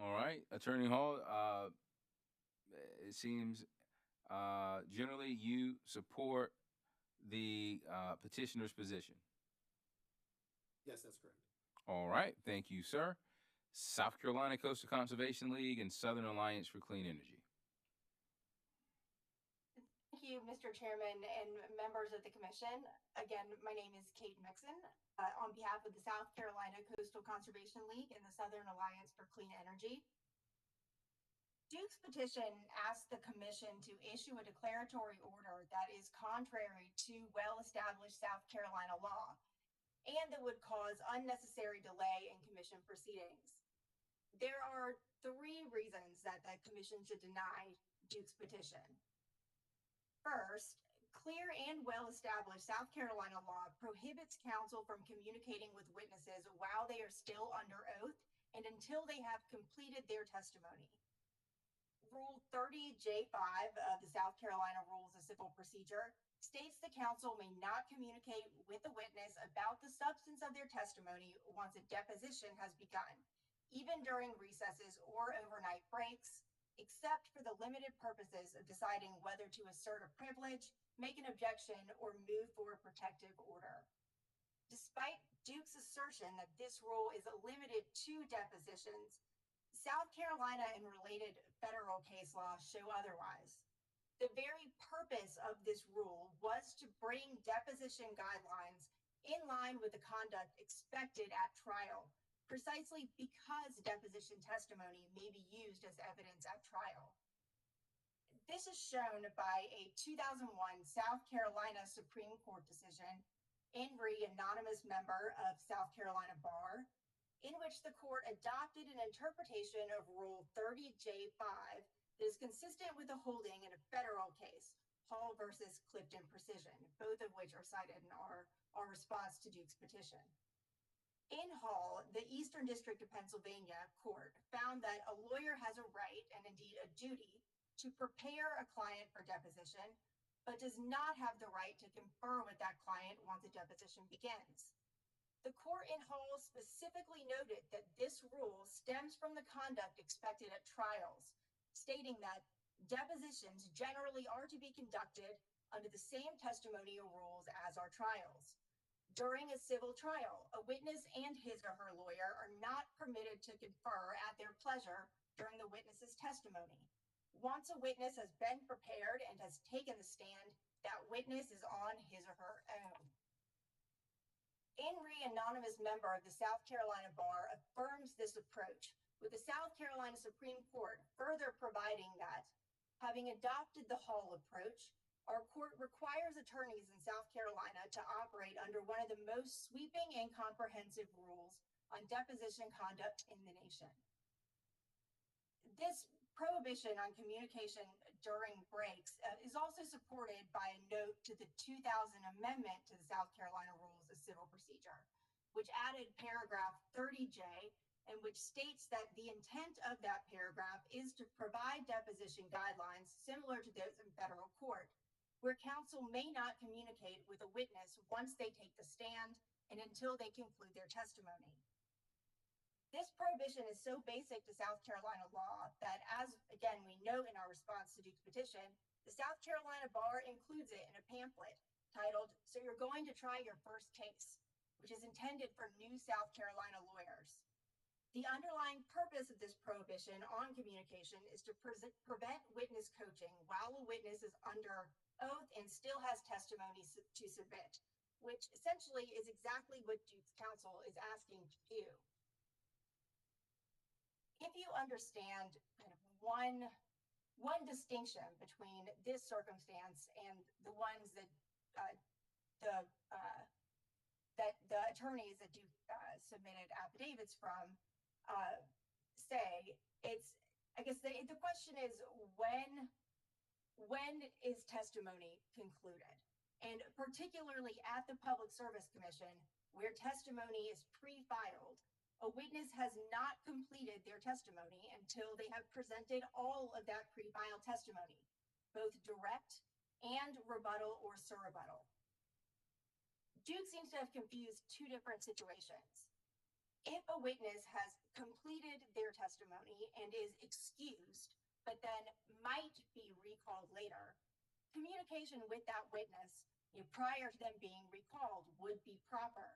All right, Attorney Hall, it seems generally you support the petitioner's position. Yes, that's correct. All right, thank you, sir. South Carolina Coastal Conservation League and Southern Alliance for Clean Energy. Thank you, Mr. Chairman and members of the commission. Again, my name is Kate Mixon. On behalf of the South Carolina Coastal Conservation League and the Southern Alliance for Clean Energy. Duke's petition asks the commission to issue a declaratory order that is contrary to well-established South Carolina law and that would cause unnecessary delay in commission proceedings. There are 3 reasons that the commission should deny Duke's petition. First, clear and well-established South Carolina law prohibits counsel from communicating with witnesses while they are still under oath and until they have completed their testimony. Rule 30J5 of the South Carolina Rules of Civil Procedure states the counsel may not communicate with the witness about the substance of their testimony once a deposition has begun, even during recesses or overnight breaks, except for the limited purposes of deciding whether to assert a privilege, make an objection, or move for a protective order. Despite Duke's assertion that this rule is limited to depositions, South Carolina and related federal case laws show otherwise. The very purpose of this rule was to bring deposition guidelines in line with the conduct expected at trial, precisely because deposition testimony may be used as evidence at trial. This is shown by a 2001 South Carolina Supreme Court decision, Henry, anonymous member of South Carolina Bar, in which the court adopted an interpretation of Rule 30J5 that is consistent with the holding in a federal case, Hall versus Clifton Precision, both of which are cited in our response to Duke's petition. In Hall, the Eastern District of Pennsylvania court found that a lawyer has a right and indeed a duty to prepare a client for deposition, but does not have the right to confer with that client once a deposition begins. The court in Hall specifically noted that this rule stems from the conduct expected at trials, stating that Depositions generally are to be conducted under the same testimonial rules as our trials. During a civil trial, a witness and his or her lawyer are not permitted to confer at their pleasure during the witness's testimony. Once a witness has been prepared and has taken the stand, that witness is on his or her own. In re, anonymous member of the South Carolina Bar affirms this approach, with the South Carolina Supreme Court further providing that, having adopted the Hall approach, our court requires attorneys in South Carolina to operate under one of the most sweeping and comprehensive rules on deposition conduct in the nation. This prohibition on communication during breaks is also supported by a note to the 2000 amendment to the South Carolina Rules of Civil Procedure, which added paragraph 30J, and which states that the intent of that paragraph is to provide deposition guidelines similar to those in federal court, where counsel may not communicate with a witness once they take the stand and until they conclude their testimony. This prohibition is so basic to South Carolina law that, as again we note in our response to Duke's petition, the South Carolina Bar includes it in a pamphlet titled, "So You're Going to Try Your First Case," which is intended for new South Carolina lawyers. The underlying purpose of this prohibition on communication is to prevent witness coaching while a witness is under oath and still has testimony to submit, which essentially is exactly what Duke's counsel is asking to do. If you understand kind of one distinction between this circumstance and the ones that the attorneys that Duke submitted affidavits from say, I guess the question is when is testimony concluded? And particularly at the Public Service Commission, where testimony is pre-filed, a witness has not completed their testimony until they have presented all of that pre-filed testimony, both direct and rebuttal or surrebuttal. Duke seems to have confused two different situations. If a witness has completed their testimony and is excused, but then might be recalled later, communication with that witness prior to them being recalled would be proper.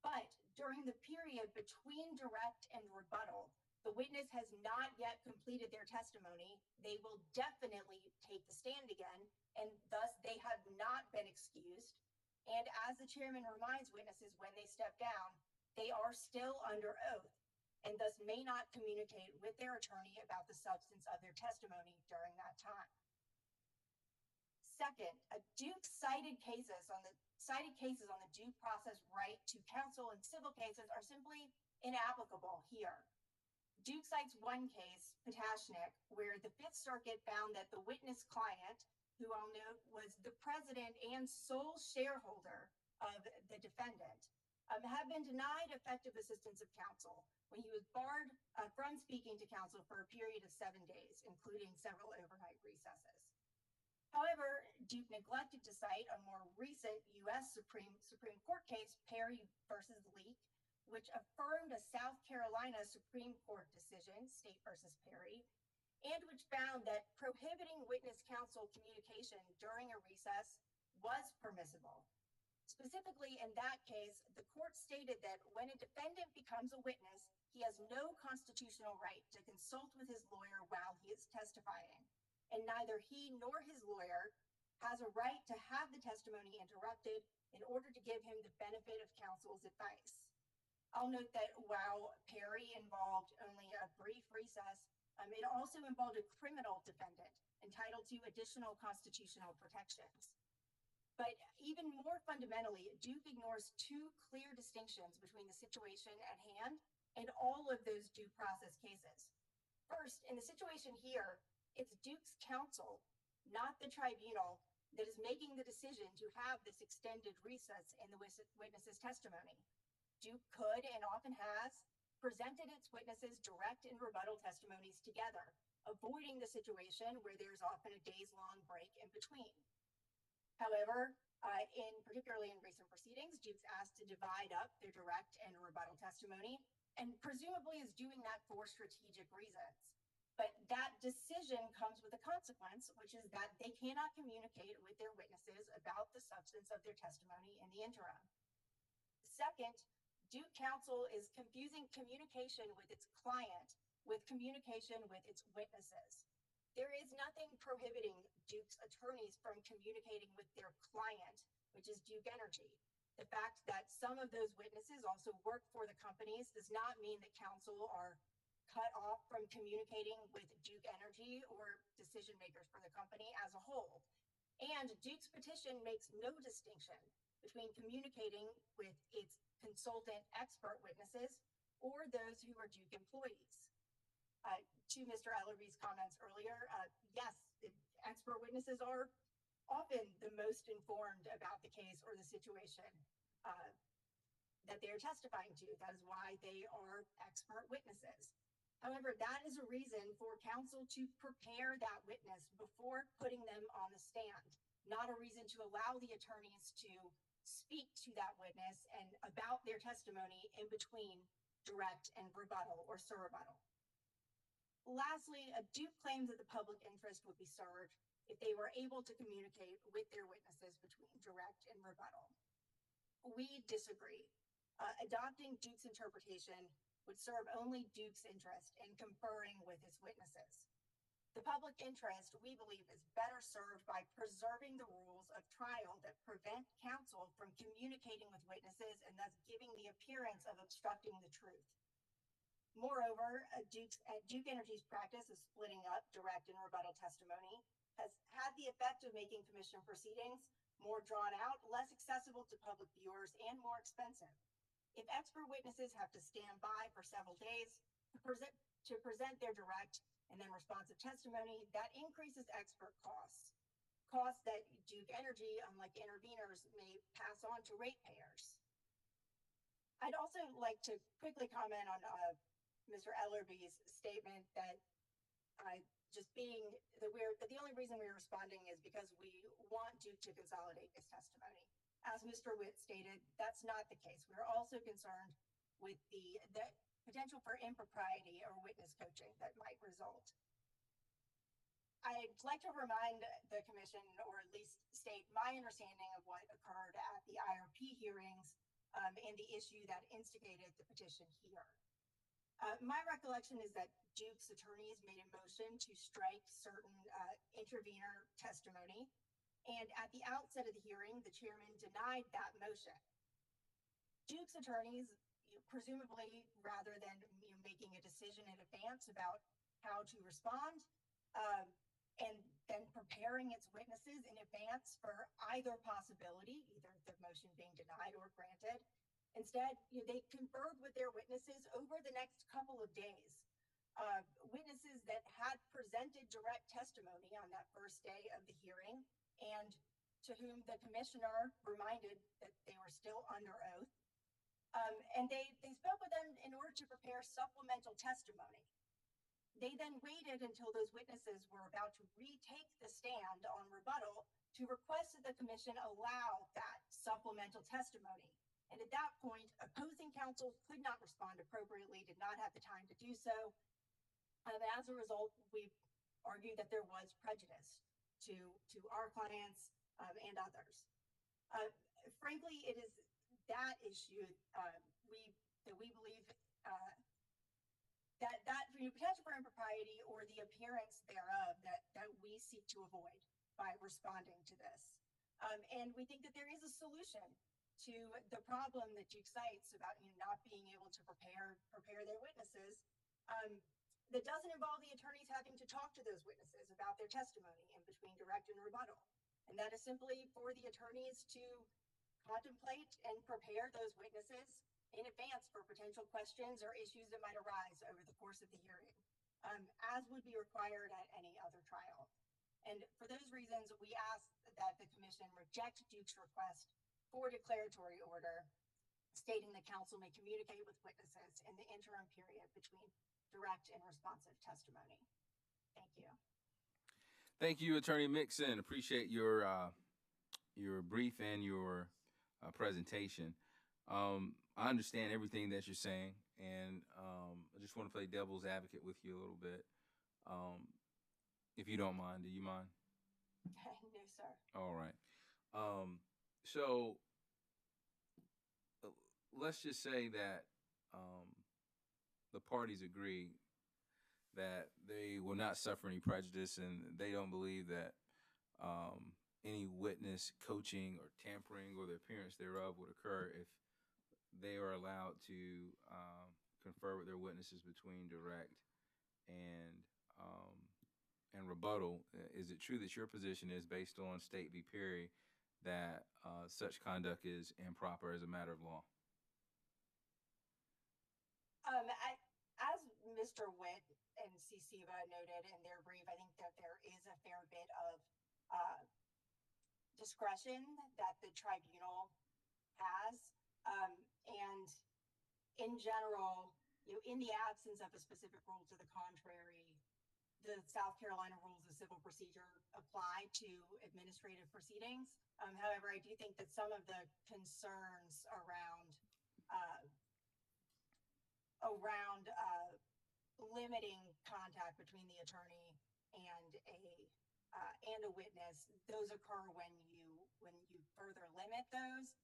But during the period between direct and rebuttal, the witness has not yet completed their testimony. They will definitely take the stand again, and thus they have not been excused. And as the chairman reminds witnesses when they step down, they are still under oath and thus may not communicate with their attorney about the substance of their testimony during that time. Second, Duke cited cases on the due process right to counsel in civil cases are simply inapplicable here. Duke cites one case, Patashnik, where the Fifth Circuit found that the witness client, who I'll note was the president and sole shareholder of the defendant, had been denied effective assistance of counsel when he was barred from speaking to counsel for a period of 7 days, including several overnight recesses. However, Duke neglected to cite a more recent U.S. Supreme Court case, Perry versus Leak, which affirmed a South Carolina Supreme Court decision, State versus Perry, and which found that prohibiting witness counsel communication during a recess was permissible. Specifically, in that case, the court stated that when a defendant becomes a witness, he has no constitutional right to consult with his lawyer while he is testifying, and neither he nor his lawyer has a right to have the testimony interrupted in order to give him the benefit of counsel's advice. I'll note that while Perry involved only a brief recess, it also involved a criminal defendant entitled to additional constitutional protections. But even more fundamentally, Duke ignores two clear distinctions between the situation at hand and all of those due process cases. First, in the situation here, it's Duke's counsel, not the tribunal, that is making the decision to have this extended recess in the witness's testimony. Duke could and often has presented its witnesses' direct and rebuttal testimonies together, avoiding the situation where there's often a days-long break in between. However, particularly in recent proceedings, Duke's asked to divide up their direct and rebuttal testimony, and presumably is doing that for strategic reasons. But that decision comes with a consequence, which is that they cannot communicate with their witnesses about the substance of their testimony in the interim. Second, Duke counsel is confusing communication with its client with communication with its witnesses. There is nothing prohibiting Duke's attorneys from communicating with their client, which is Duke Energy. The fact that some of those witnesses also work for the companies does not mean that counsel are cut off from communicating with Duke Energy or decision makers for the company as a whole. And Duke's petition makes no distinction between communicating with its consultant expert witnesses or those who are Duke employees. To Mr. Ellerby's comments earlier, yes, expert witnesses are often the most informed about the case or the situation that they are testifying to. That is why they are expert witnesses. However, that is a reason for counsel to prepare that witness before putting them on the stand, not a reason to allow the attorneys to speak to that witness and about their testimony in between direct and rebuttal or surrebuttal. Lastly, Duke claims that the public interest would be served if they were able to communicate with their witnesses between direct and rebuttal. We disagree. Adopting Duke's interpretation would serve only Duke's interest in conferring with its witnesses. The public interest, we believe, is better served by preserving the rules of trial that prevent counsel from communicating with witnesses and thus giving the appearance of obstructing the truth. Moreover, Duke Energy's practice of splitting up direct and rebuttal testimony has had the effect of making commission proceedings more drawn out, less accessible to public viewers, and more expensive. If expert witnesses have to stand by for several days to present their direct and then responsive testimony, that increases expert costs that Duke Energy, unlike interveners, may pass on to ratepayers. I'd also like to quickly comment on Mr. Ellerby's statement that the only reason we're responding is because we want Duke to consolidate his testimony. As Mr. Witt stated, that's not the case. We're also concerned with the potential for impropriety or witness coaching that might result. I'd like to remind the commission, or at least state my understanding of what occurred at the IRP hearings and the issue that instigated the petition here. My recollection is that Duke's attorneys made a motion to strike certain intervener testimony, and at the outset of the hearing, the chairman denied that motion. Duke's attorneys, presumably rather than making a decision in advance about how to respond, and then preparing its witnesses in advance for either possibility, either the motion being denied or granted. Instead, they conferred with their witnesses over the next couple of days. Witnesses that had presented direct testimony on that first day of the hearing and to whom the commissioner reminded that they were still under oath. And they spoke with them in order to prepare supplemental testimony. They then waited until those witnesses were about to retake the stand on rebuttal to request that the commission allow that supplemental testimony. And at that point, opposing counsel could not respond appropriately, did not have the time to do so. As a result, we argued that there was prejudice to our clients and others. Frankly, it is that issue that we believe that potential for impropriety or the appearance thereof that we seek to avoid by responding to this. And we think that there is a solution to the problem that Duke cites about not being able to prepare their witnesses. That doesn't involve the attorneys having to talk to those witnesses about their testimony in between direct and rebuttal. And that is simply for the attorneys to contemplate and prepare those witnesses in advance for potential questions or issues that might arise over the course of the hearing, as would be required at any other trial. And for those reasons, we ask that the commission reject Duke's request for declaratory order, stating that counsel may communicate with witnesses in the interim period between direct and responsive testimony. Thank you. Thank you, Attorney Mixon. Appreciate your brief and your presentation. I understand everything that you're saying, and I just want to play devil's advocate with you a little bit. if you don't mind. Do you mind? No, sir. All right. So let's just say that the parties agree that they will not suffer any prejudice and they don't believe that any witness coaching or tampering or the appearance thereof would occur if they are allowed to confer with their witnesses between direct and and rebuttal. Is it true that your position is, based on State v. Perry, that such conduct is improper as a matter of law? As Mr. Witt and CCVA noted in their brief, I think that there is a fair bit of discretion that the tribunal has. And in general, in the absence of a specific rule to the contrary, the South Carolina rules of civil procedure apply to administrative proceedings. However, I do think that some of the concerns around limiting contact between the attorney and a witness, those occur when you further limit those,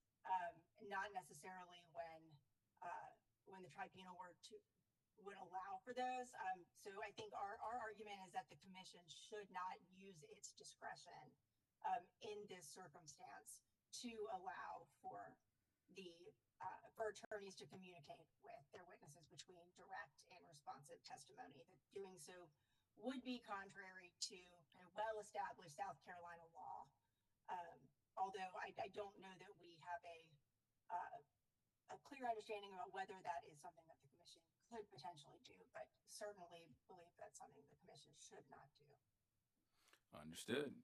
not necessarily when the tribunal would allow for those. So I think our argument is that the commission should not use its discretion in this circumstance to allow for attorneys to communicate with their witnesses between direct and responsive testimony. That doing so would be contrary to well-established South Carolina law. Although I don't know that we have a clear understanding about whether that is something that the commission could potentially do, but certainly believe that's something the commission should not do. Understood.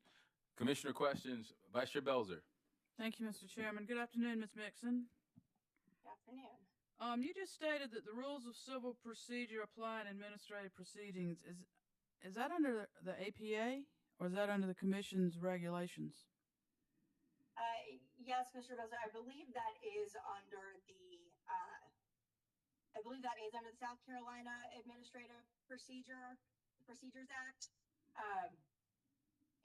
Commissioner questions. Vice Chair Belzer. Thank you, Mr. Chairman. Good afternoon, Ms. Mixon. Good afternoon. You just stated that the rules of civil procedure apply in administrative proceedings. Is that under the APA or is that under the commission's regulations? Yes, Mr. Belzer, I believe that is under the South Carolina Administrative Procedures Act.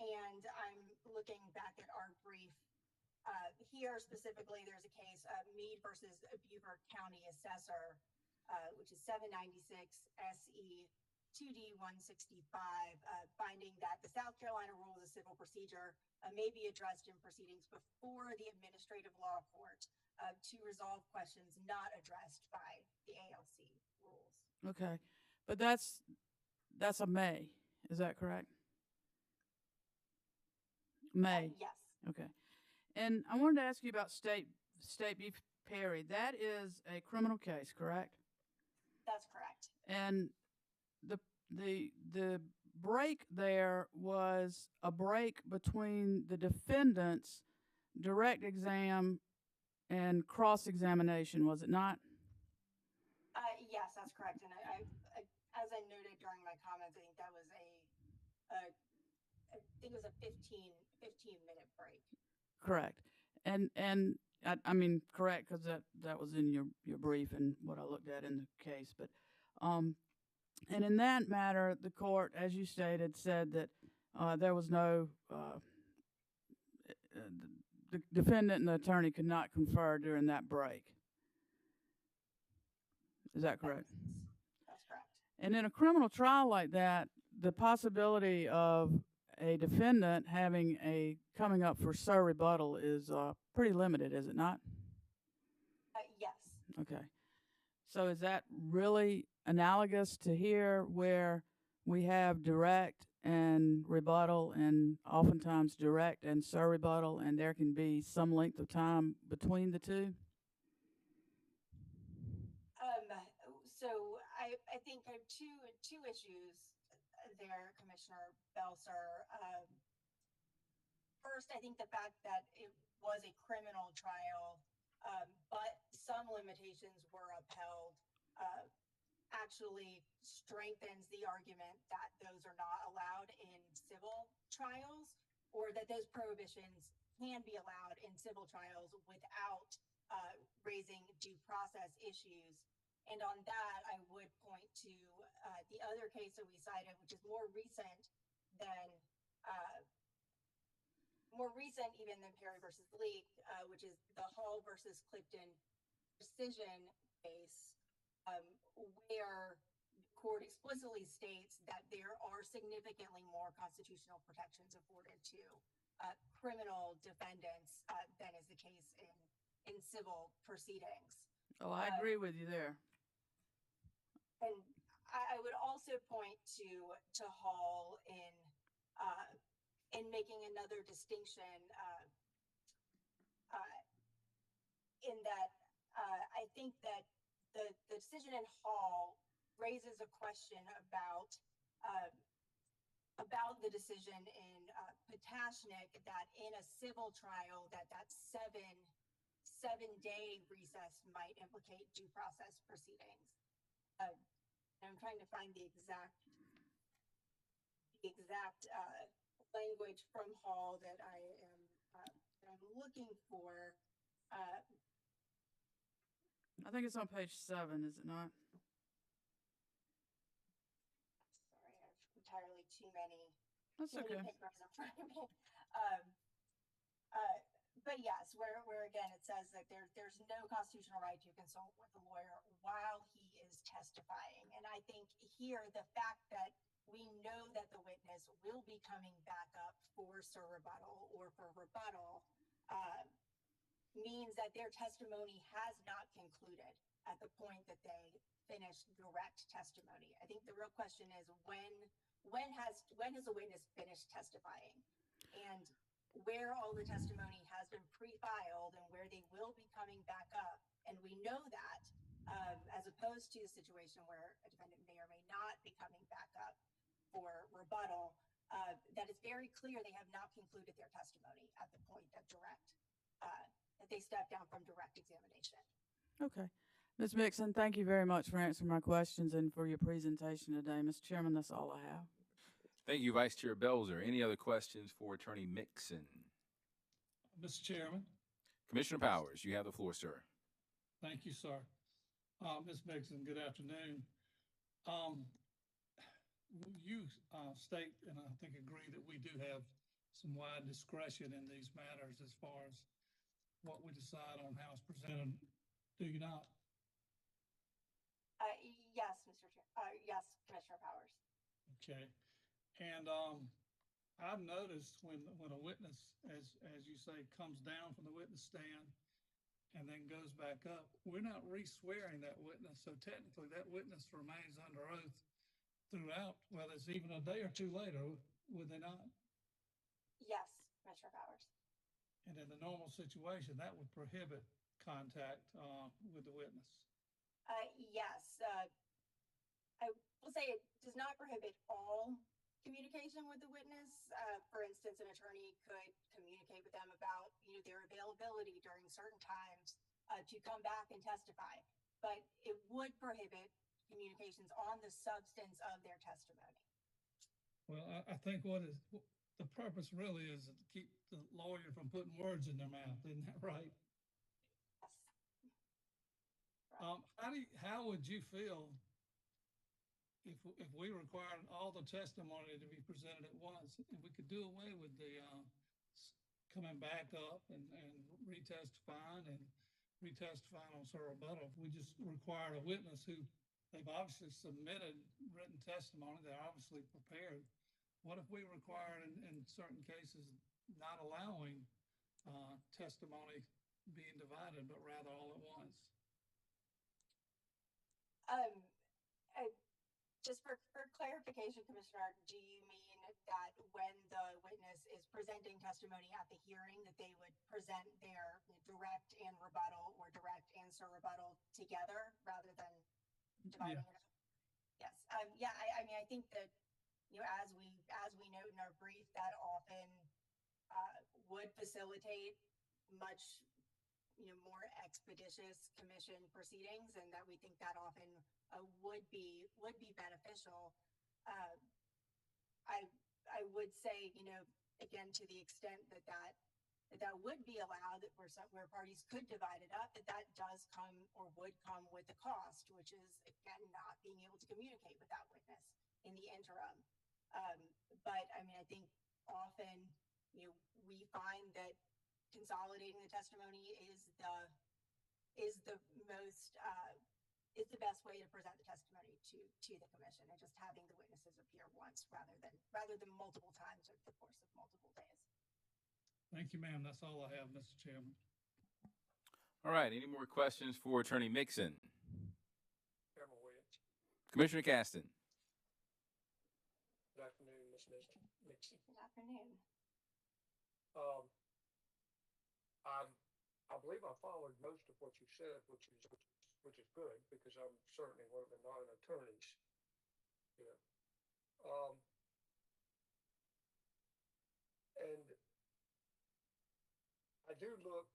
And I'm looking back at our brief. Here specifically, there's a case of Meade versus Beaufort County Assessor, which is 796 SE 2D 165, finding that the South Carolina Rules of Civil Procedure may be addressed in proceedings before the administrative law court to resolve questions not addressed by the ALC rules. Okay, but that's a may. Is that correct? May. Yes. Okay. And I wanted to ask you about State v. Perry. That is a criminal case, correct? That's correct. And the break there was a break between the defendant's direct exam and cross-examination, was it not? Yes, that's correct. And I as I noted during my comments, I think that was a 15-minute break. Correct. And I mean, correct, because that was in your brief and what I looked at in the case. But and in that matter, the court, as you stated, said that there was no the defendant and the attorney could not confer during that break. Is that correct? That's correct. And in a criminal trial like that, the possibility of a defendant coming up for sur rebuttal is pretty limited, is it not? Yes. Okay. So is that really analogous to here, where we have direct and rebuttal, and oftentimes direct and sur rebuttal, and there can be some length of time between the two? So I think there are two issues there, Commissioner Belzer. First, I think the fact that it was a criminal trial, but some limitations were upheld, actually strengthens the argument that those are not allowed in civil trials, or that those prohibitions can be allowed in civil trials without raising due process issues And on that, I would point to the other case that we cited, which is more recent even than Perry versus Leak, which is the Hall versus Clifton decision case, where the court explicitly states that there are significantly more constitutional protections afforded to criminal defendants than is the case in civil proceedings. Oh, I agree with you there. And I would also point to Hall in making another distinction in that I think that the decision in Hall raises a question about the decision in Potashnik that in a civil trial that 7-day recess might implicate due process proceedings. I'm trying to find the exact language from Hall that I'm looking for. I think it's on page 7, is it not? Sorry, I have entirely too many. That's Too okay. many papers in front of me. But yes, where again it says that there's no constitutional right to consult with a lawyer while he is testifying. And I think here the fact that we know that the witness will be coming back up for surrebuttal or for rebuttal means that their testimony has not concluded at the point that they finish direct testimony. I think the real question is when has a witness finished testifying, and where all the testimony has been pre-filed and where they will be coming back up. And we know that as opposed to a situation where a defendant may or may not be coming back up for rebuttal, that it's very clear they have not concluded their testimony at the point that that they step down from direct examination. Okay. Ms. Mixon, thank you very much for answering my questions and for your presentation today. Mr. Chairman, that's all I have. Thank you, Vice Chair Belzer. Any other questions for Attorney Mixon? Mr. Chairman. Commissioner Powers, you have the floor, sir. Thank you, sir. Ms. Mixon, good afternoon. You state, and I think agree, that we do have some wide discretion in these matters as far as what we decide on how it's presented. Do you not? Yes, Mr. Chair. Yes, Commissioner Powers. Okay. And I've noticed when a witness, as you say, comes down from the witness stand and then goes back up, we're not re-swearing that witness. So technically that witness remains under oath throughout, whether it's even a day or two later, would they not? Yes, Commissioner Powers. And in the normal situation, that would prohibit contact with the witness. Yes. I will say it does not prohibit all communication with the witness. For instance, an attorney could communicate with them about their availability during certain times to come back and testify, but it would prohibit communications on the substance of their testimony. Well, I think what is the purpose really is to keep the lawyer from putting words in their mouth. Isn't that right? Yes. How would you feel if we required all the testimony to be presented at once, and we could do away with the coming back up and retestifying on surrebuttal? If we just required a witness who they've obviously submitted written testimony, they're obviously prepared. What if we required in certain cases not allowing testimony being divided, but rather all at once? Just for clarification, Commissioner, do you mean that when the witness is presenting testimony at the hearing that they would present their direct and rebuttal or direct and surrebuttal together rather than dividing it up? Yes. Yeah, I mean, I think that, as we note in our brief, that often would facilitate much more expeditious commission proceedings, and that we think that often would be beneficial. I would say, again, to the extent that that would be allowed, that where parties could divide it up, that does come or would come with a cost, which is, again, not being able to communicate with that witness in the interim. But I mean, I think often, we find that consolidating the testimony is the most, is the best way to present the testimony to the commission, and just having the witnesses appear once rather than multiple times over the course of multiple days. Thank you, ma'am. That's all I have, Mr. Chairman. All right. Any more questions for Attorney Mixon? Chairman Williams. Commissioner Caston. Good afternoon, Ms. Nixon. Good afternoon. I believe I followed most of what you said, which is good, because I'm certainly one of the non-attorneys. And I do look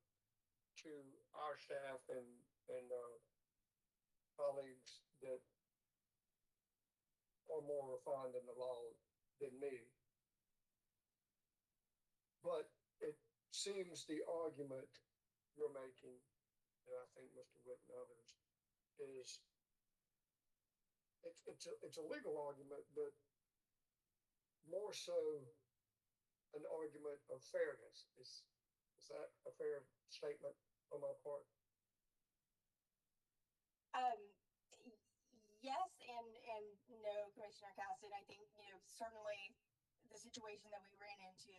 to our staff and colleagues that are more refined in the law than me. But it seems the argument you're making, and I think Mr. Witt and others, is it's a legal argument, but more so an argument of fairness. Is that a fair statement on my part? Yes and no, Commissioner Caston. I think, certainly the situation that we ran into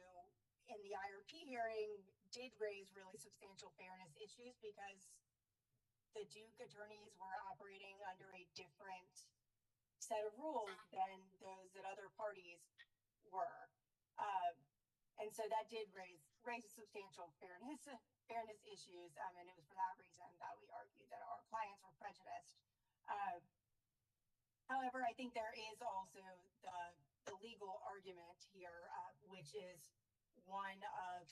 in the IRP hearing did raise really substantial fairness issues, because the Duke attorneys were operating under a different set of rules than those that other parties were. And so that did raise substantial fairness issues. And it was for that reason that we argued that our clients were prejudiced. However, I think there is also the legal argument here, which is one of,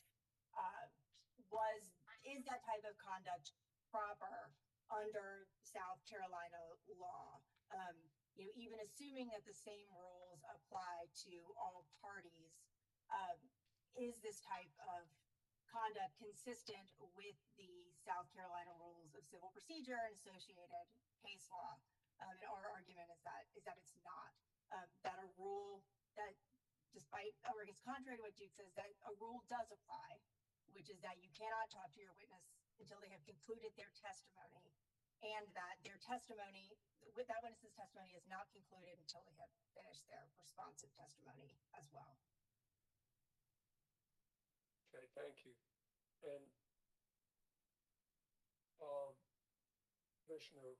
is that type of conduct proper under South Carolina law? Even assuming that the same rules apply to all parties, is this type of conduct consistent with the South Carolina rules of civil procedure and associated case law? And our argument is that it's not. That a rule that, despite, or I guess contrary to what Duke says, that a rule does apply, which is that you cannot talk to your witness until they have concluded their testimony, and that their testimony, with that witness's testimony, is not concluded until they have finished their responsive testimony as well. Okay, thank you. And Commissioner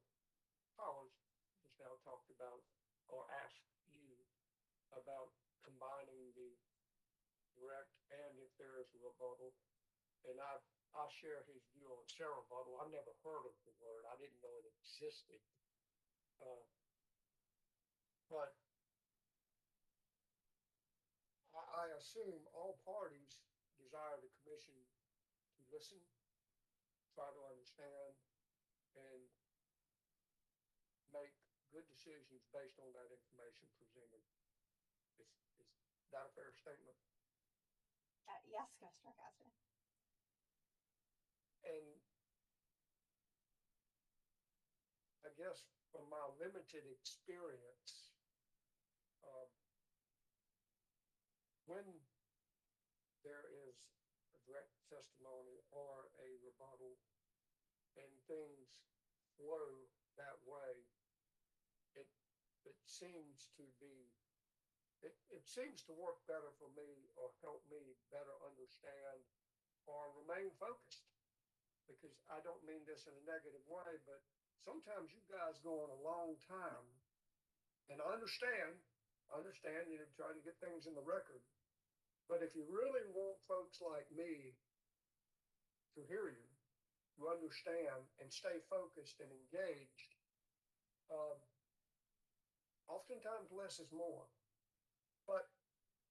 Powers just now talked about, or asked you about combining the direct and if there is a rebuttal. And I share his view on rebuttal. I've never heard of the word. I didn't know it existed. But I assume all parties desire the commission to listen, try to understand, and make good decisions based on that information presented. Is that a fair statement? Yes, Commissioner Caston. And I guess from my limited experience, when there is a direct testimony or a rebuttal and things flow that way, it seems to be, it seems to work better for me, or help me better understand or remain focused. Because I don't mean this in a negative way, but sometimes you guys go on a long time, and I understand, try to get things in the record. But if you really want folks like me to hear you, to understand and stay focused and engaged, oftentimes less is more. But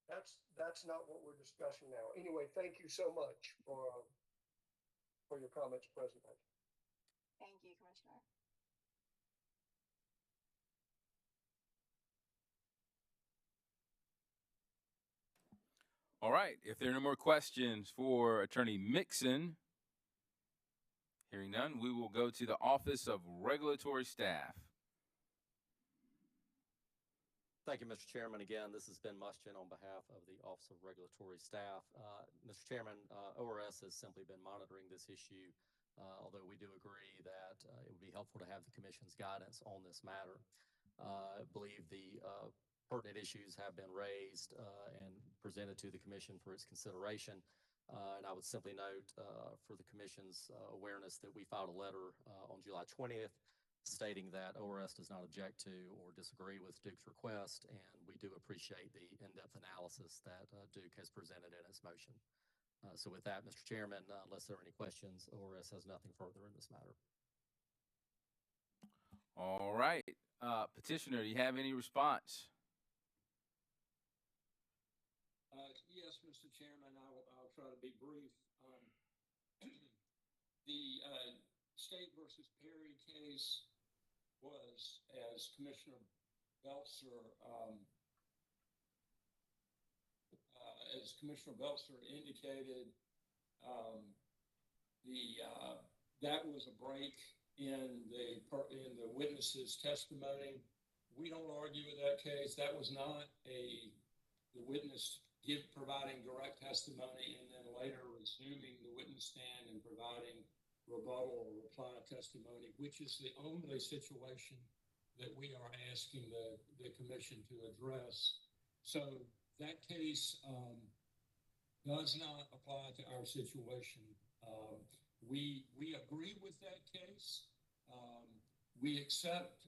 that's not what we're discussing now. Anyway, thank you so much for your comments, President. Thank you, Commissioner. All right. If there are no more questions for Attorney Mixon, hearing none, we will go to the Office of Regulatory Staff. Thank you, Mr. Chairman. Again, this has been Muschin on behalf of the Office of Regulatory Staff. Mr. Chairman, ORS has simply been monitoring this issue, although we do agree that it would be helpful to have the Commission's guidance on this matter. I believe the pertinent issues have been raised and presented to the Commission for its consideration. And I would simply note for the Commission's awareness that we filed a letter on July 20th stating that ORS does not object to or disagree with Duke's request, and we do appreciate the in-depth analysis that Duke has presented in its motion. So with that, Mr. Chairman, unless there are any questions, ORS has nothing further in this matter. All right. Petitioner, do you have any response? Yes, Mr. Chairman, I'll try to be brief. The State versus Perry case was, as Commissioner Belzer indicated, that was a break in the witness's testimony. We don't argue with that case. That was not the witness providing direct testimony and then later resuming the witness stand and providing rebuttal or reply testimony, which is the only situation that we are asking the Commission to address. So that case does not apply to our situation. We agree with that case. We accept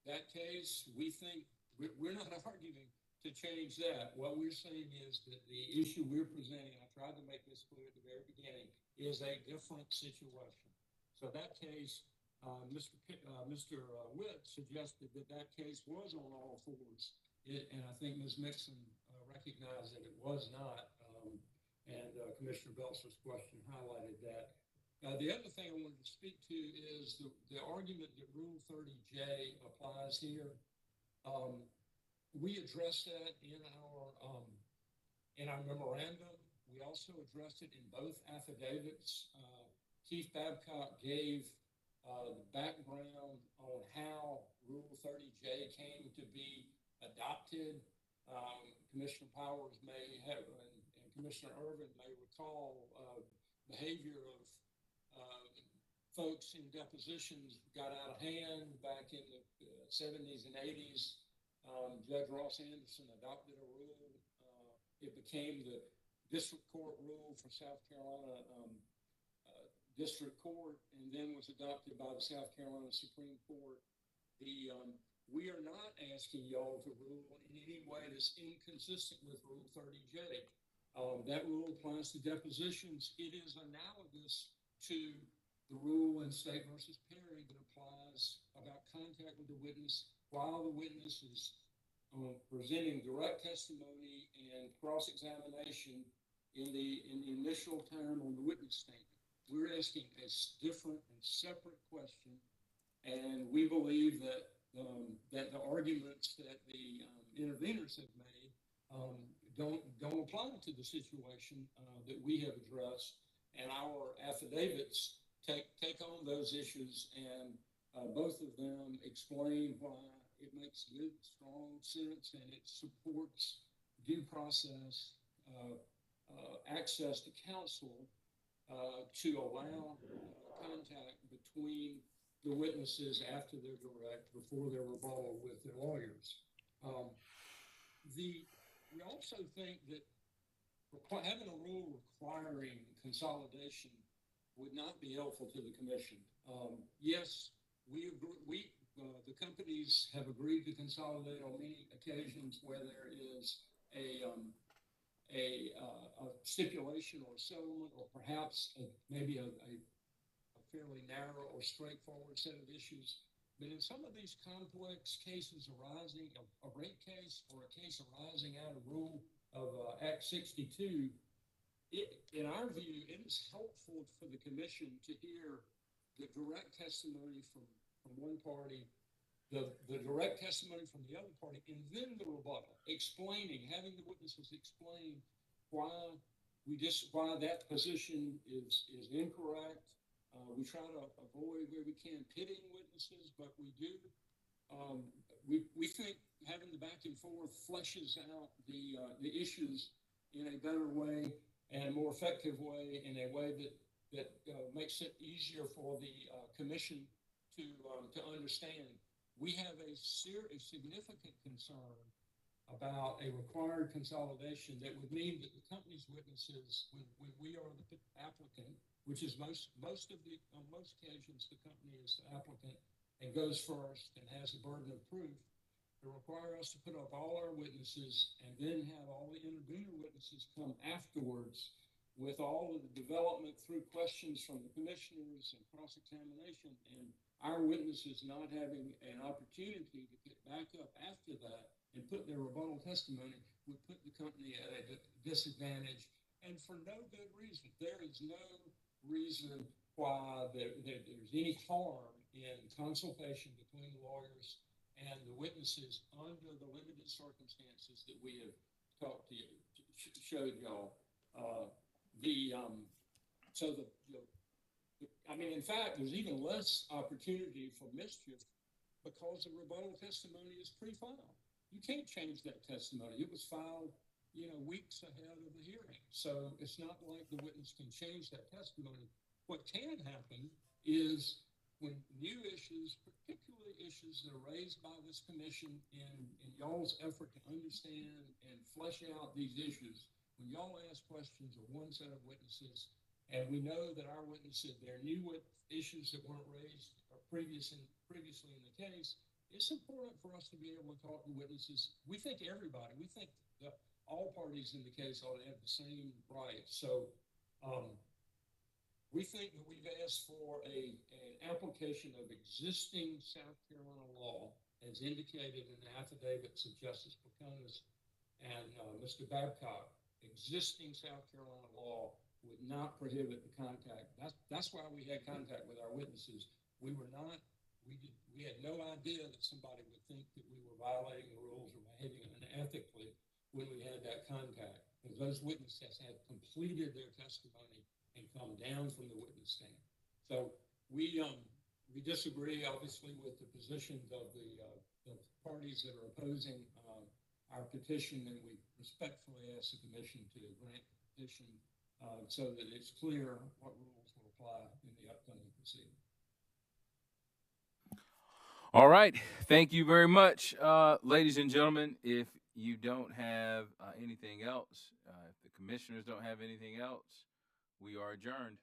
that case. We think we're not arguing to change that. What we're saying is that the issue we're presenting, I tried to make this clear at the very beginning, is a different situation. So that case, Mr. Witt suggested that case was on all fours, and I think Ms. Mixon recognized that it was not, and Commissioner Belzer's question highlighted that. The other thing I wanted to speak to is the argument that Rule 30J applies here. We addressed that in our memorandum. We also addressed it in both affidavits. Keith Babcock gave the background on how Rule 30J came to be adopted. Commissioner Powers may have, and Commissioner Irvin may recall, behavior of folks in depositions got out of hand back in the 70s and 80s. Judge Ross Anderson adopted a rule. It became the district court rule for South Carolina District Court, and then was adopted by the South Carolina Supreme Court. We are not asking y'all to rule in any way that's inconsistent with Rule 30J. That rule applies to depositions. It is analogous to the rule in State versus Perry that applies about contact with the witness while the witness is presenting direct testimony and cross-examination in the initial term on the witness statement. We're asking a different and separate question, and we believe that that the arguments that the interveners have made don't apply to the situation that we have addressed, and our affidavits take on those issues, and both of them explain why it makes good, strong sense, and it supports due process, access to counsel, to allow contact between the witnesses after their direct, before their rebuttal with their lawyers. We also think that having a rule requiring consolidation would not be helpful to the Commission. Yes, we agree. The companies have agreed to consolidate on many occasions where there is a stipulation or a settlement, or perhaps maybe a fairly narrow or straightforward set of issues. But in some of these complex cases arising, a rate case or a case arising out of Rule of Act 62, in our view, it is helpful for the Commission to hear the direct testimony from one party, the direct testimony from the other party, and then the rebuttal, having the witnesses explain why that position is incorrect. We try to avoid where we can pitting witnesses, but we do. We think having the back and forth fleshes out the issues in a better way and a more effective way, in a way that makes it easier for the commission to understand. We have a significant concern about a required consolidation that would mean that the company's witnesses, when we are the applicant, which is on most occasions, the company is the applicant and goes first and has the burden of proof, to require us to put up all our witnesses and then have all the intervener witnesses come afterwards with all of the development through questions from the commissioners and cross-examination, and our witnesses not having an opportunity to get back up after that and put their rebuttal testimony would put the company at a disadvantage, and for no good reason. There is no reason why there's any harm in consultation between the lawyers and the witnesses under the limited circumstances that we have talked to you, showed y'all. In fact, there's even less opportunity for mischief because the rebuttal testimony is pre-filed. You can't change that testimony. It was filed, weeks ahead of the hearing. So it's not like the witness can change that testimony. What can happen is when new issues, particularly issues that are raised by this commission in y'all's effort to understand and flesh out these issues, when y'all ask questions of one set of witnesses, and we know that our witnesses, there are new issues that weren't raised previously in the case, it's important for us to be able to talk to witnesses. We think that all parties in the case ought to have the same rights. So we think that we've asked for an application of existing South Carolina law as indicated in the affidavits of Justice Placonis and Mr. Babcock. Existing South Carolina law would not prohibit the contact. That's why we had contact with our witnesses. We had no idea that somebody would think that we were violating the rules or behaving unethically when we had that contact, because those witnesses had completed their testimony and come down from the witness stand. So we disagree, obviously, with the positions of the parties that are opposing our petition, and we respectfully ask the commission to grant the petition so that it's clear what rules will apply in the upcoming proceeding. All right. Thank you very much, ladies and gentlemen. If you don't have anything else, if the commissioners don't have anything else, we are adjourned.